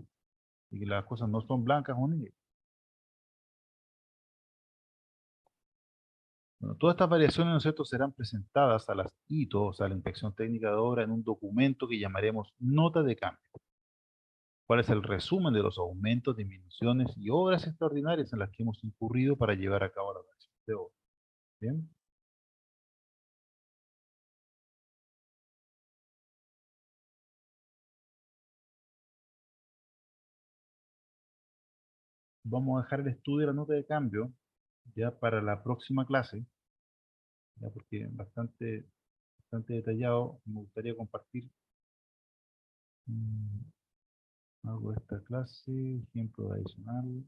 Y que las cosas no son blancas o negras. Bueno, todas estas variaciones, ¿no es cierto?, serán presentadas a las ITO, o sea, a la Inspección Técnica de Obra, en un documento que llamaremos nota de cambio. ¿Cuál es el resumen de los aumentos, disminuciones y obras extraordinarias en las que hemos incurrido para llevar a cabo la operación de obra? ¿Bien? Vamos a dejar el estudio de la nota de cambio ya para la próxima clase, ya porque es bastante detallado. Me gustaría compartir algo de esta clase, ejemplo adicional.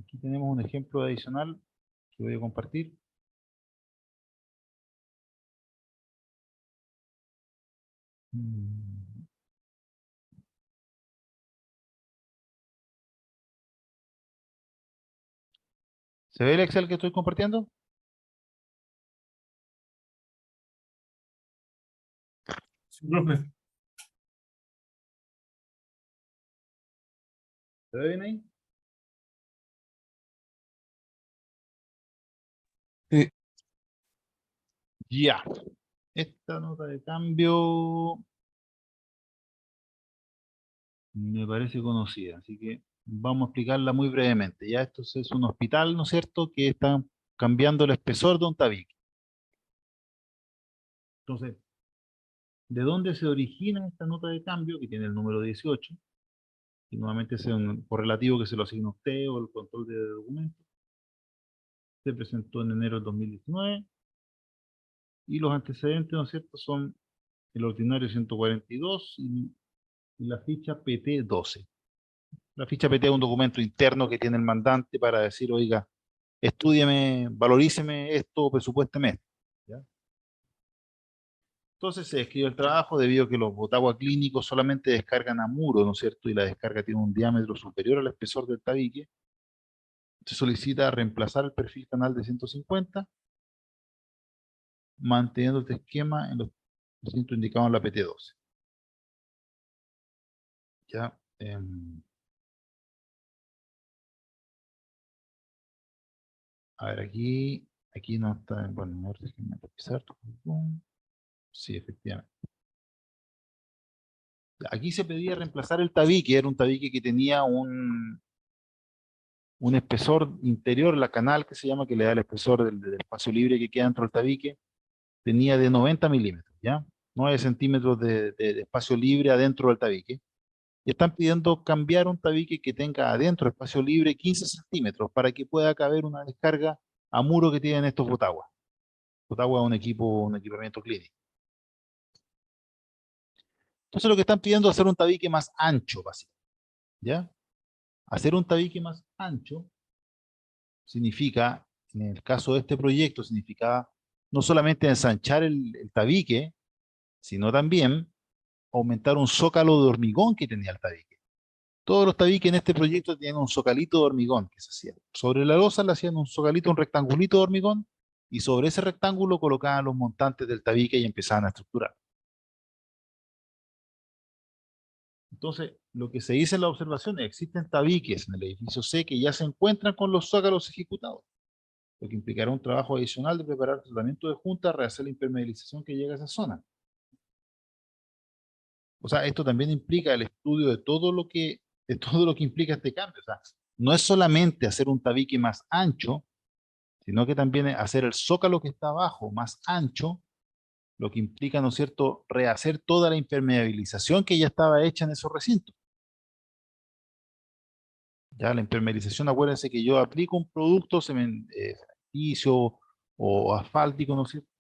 Aquí tenemos un ejemplo adicional que voy a compartir. Mm, ¿Se ve el Excel que estoy compartiendo? Sí, profe. ¿Se ve bien ahí? Sí. Ya. Esta nota de cambio me parece conocida, así que vamos a explicarla muy brevemente. Ya esto es un hospital, ¿no es cierto?, que está cambiando el espesor de un tabique. Entonces, ¿de dónde se origina esta nota de cambio que tiene el número 18? Y nuevamente es un correlativo que se lo asigna a usted o el control de documentos. Se presentó en enero del 2019 y los antecedentes, ¿no es cierto?, son el ordinario 142 y la ficha PT 12. La ficha PT es un documento interno que tiene el mandante para decir, oiga, estúdieme, valoríceme esto, presupuésteme esto. ¿Ya? Entonces se describe el trabajo debido a que los botagua clínicos solamente descargan a muro, ¿no es cierto? Y la descarga tiene un diámetro superior al espesor del tabique. Se solicita reemplazar el perfil canal de 150, manteniendo este esquema en los recintos indicados en la PT12. ¿Ya? A ver, aquí no está, bueno, a ver, déjenme revisar. Sí, efectivamente. Aquí se pedía reemplazar el tabique, era un tabique que tenía un espesor interior, la canal que se llama, que le da el espesor del espacio libre que queda dentro del tabique, tenía de 90 milímetros, ¿ya? 9 centímetros de espacio libre adentro del tabique. Y están pidiendo cambiar un tabique que tenga adentro espacio libre 15 centímetros para que pueda caber una descarga a muro que tienen estos botaguas. Botagua es un equipamiento clínico. Entonces lo que están pidiendo es hacer un tabique más ancho, básicamente, ¿ya? Hacer un tabique más ancho significa, en el caso de este proyecto, significaba no solamente ensanchar el tabique, sino también aumentar un zócalo de hormigón que tenía el tabique. Todos los tabiques en este proyecto tenían un zocalito de hormigón que se hacía. Sobre la losa le hacían un zocalito, un rectangulito de hormigón, y sobre ese rectángulo colocaban los montantes del tabique y empezaban a estructurar. Entonces, lo que se dice en la observación es que existen tabiques en el edificio C que ya se encuentran con los zócalos ejecutados, lo que implicará un trabajo adicional de preparar tratamiento de junta, rehacer la impermeabilización que llega a esa zona. O sea, esto también implica el estudio de todo lo que es todo lo que implica este cambio. O sea, no es solamente hacer un tabique más ancho, sino que también es hacer el zócalo que está abajo más ancho, lo que implica, ¿no es cierto?, rehacer toda la impermeabilización que ya estaba hecha en esos recintos. Ya la impermeabilización, acuérdense que yo aplico un producto cementiticio o asfáltico, ¿no es cierto?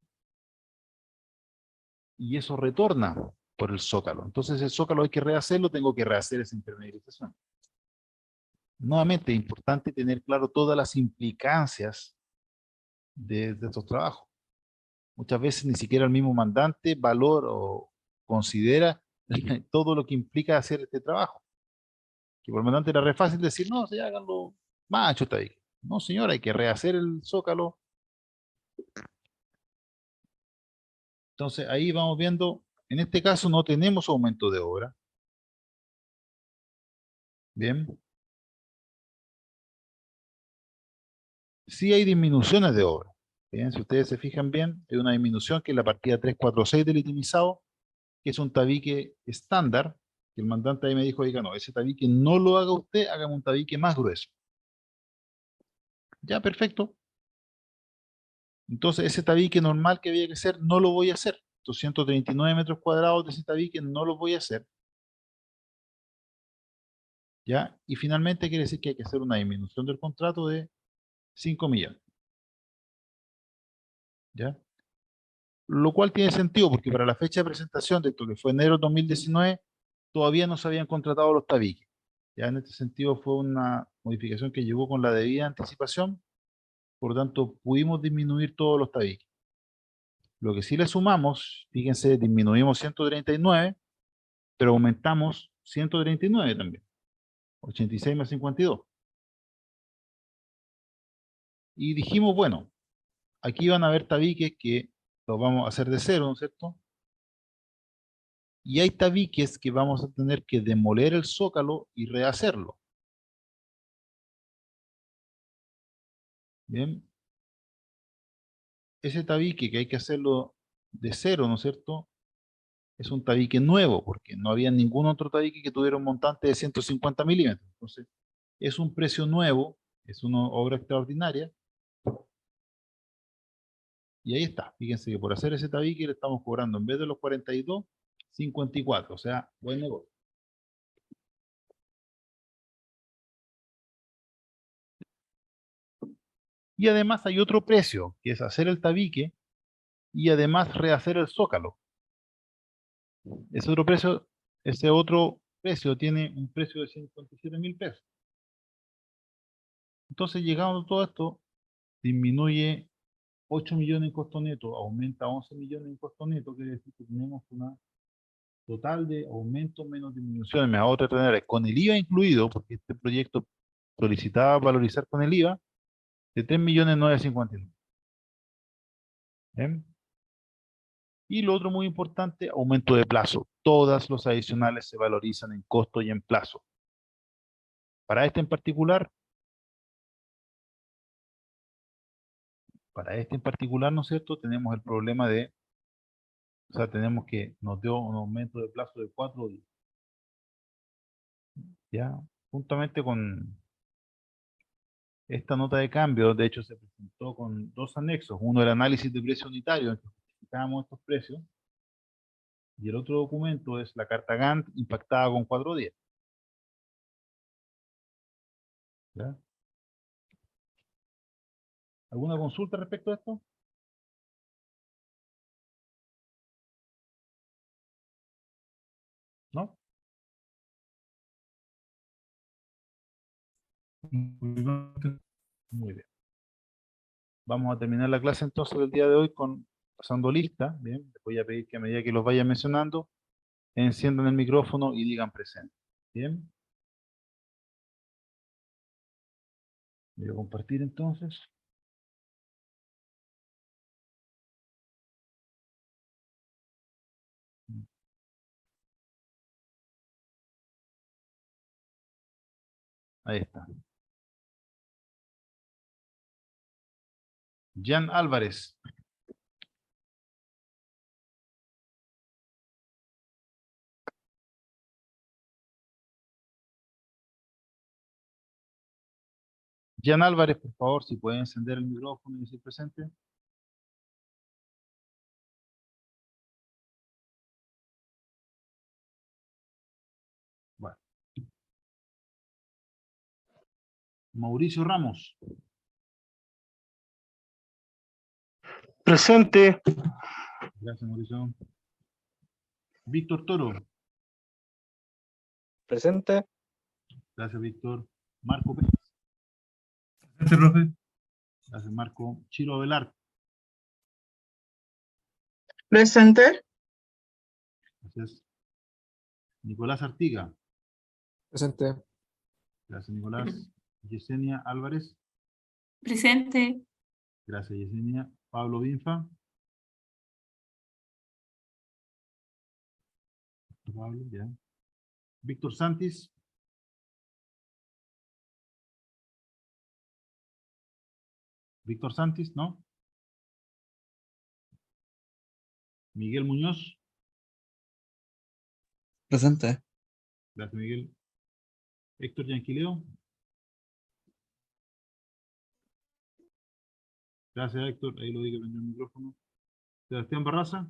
Y eso retorna por el zócalo. Entonces el zócalo hay que rehacerlo, tengo que rehacer esa impermeabilización. Nuevamente, es importante tener claro todas las implicancias de estos trabajos. Muchas veces ni siquiera el mismo mandante valora o considera todo lo que implica hacer este trabajo. Que por el mandante era re fácil decir, no, se háganlo más ancho está ahí. No, señor, hay que rehacer el zócalo. Entonces ahí vamos viendo, en este caso no tenemos aumento de obra. Bien. Sí hay disminuciones de obra. Bien, si ustedes se fijan bien, hay una disminución que es la partida 346 del itemizado, que es un tabique estándar, que el mandante ahí me dijo, oiga, no, ese tabique no lo haga usted, hágame un tabique más grueso. Ya, perfecto. Entonces, ese tabique normal que había que hacer, no lo voy a hacer. 239 metros cuadrados de ese tabique no lo voy a hacer. ¿Ya? Y finalmente quiere decir que hay que hacer una disminución del contrato de 5 millones. ¿Ya? Lo cual tiene sentido porque para la fecha de presentación de esto, que fue enero de 2019, todavía no se habían contratado los tabiques. Ya en este sentido fue una modificación que llegó con la debida anticipación, por lo tanto pudimos disminuir todos los tabiques. Lo que sí le sumamos, fíjense, disminuimos 139, pero aumentamos 139 también, 86 más 52. Y dijimos, bueno, aquí van a haber tabiques que los vamos a hacer de cero, ¿no es cierto? Y hay tabiques que vamos a tener que demoler el zócalo y rehacerlo. Bien, ese tabique que hay que hacerlo de cero, ¿no es cierto? Es un tabique nuevo, porque no había ningún otro tabique que tuviera un montante de 150 milímetros. Entonces, es un precio nuevo, es una obra extraordinaria, y ahí está. Fíjense que por hacer ese tabique le estamos cobrando, en vez de los 42, 54, o sea, buen negocio. Y además hay otro precio, que es hacer el tabique y además rehacer el zócalo. Ese otro precio tiene un precio de 57.000 pesos. Entonces, llegando a todo esto, disminuye 8 millones en costo neto, aumenta 11 millones en costo neto, quiere decir que tenemos una total de aumento menos disminución. Me hago otra manera, con el IVA incluido, porque este proyecto solicitaba valorizar con el IVA, de 3.959.000. ¿Bien? Y lo otro muy importante, aumento de plazo. Todas los adicionales se valorizan en costo y en plazo. Para este en particular, ¿no es cierto? Tenemos el problema de, o sea, nos dio un aumento de plazo de 4 días. Ya, juntamente con esta nota de cambio, de hecho, se presentó con dos anexos. Uno, el análisis de precio unitario, en que justificábamos estos precios, y el otro documento es la carta Gantt impactada con 4 días. ¿Ya? ¿Alguna consulta respecto a esto? ¿No? Muy bien. Vamos a terminar la clase entonces del día de hoy con pasando lista. Bien, les voy a pedir que a medida que los vaya mencionando, enciendan el micrófono y digan presente. Bien. Voy a compartir entonces. Ahí está. Jan Álvarez. Jan Álvarez, por favor, si puede encender el micrófono y decir presente. Bueno. Mauricio Ramos. Presente. Gracias, Mauricio. Víctor Toro. Presente. Gracias, Víctor. Marco Pérez. Presente, profe. Gracias, Marco. Chiro Avelar. Presente. Gracias. Nicolás Artiga. Presente. Gracias, Nicolás. Yesenia Álvarez. Presente. Gracias, Yesenia. Pablo Binfa. Pablo, ya. Víctor Santis. Víctor Santis, ¿no? Miguel Muñoz. Presente. Gracias, Miguel. Héctor Yanquileo. Gracias, Héctor. Ahí lo dije, prendió el micrófono. Sebastián Barraza.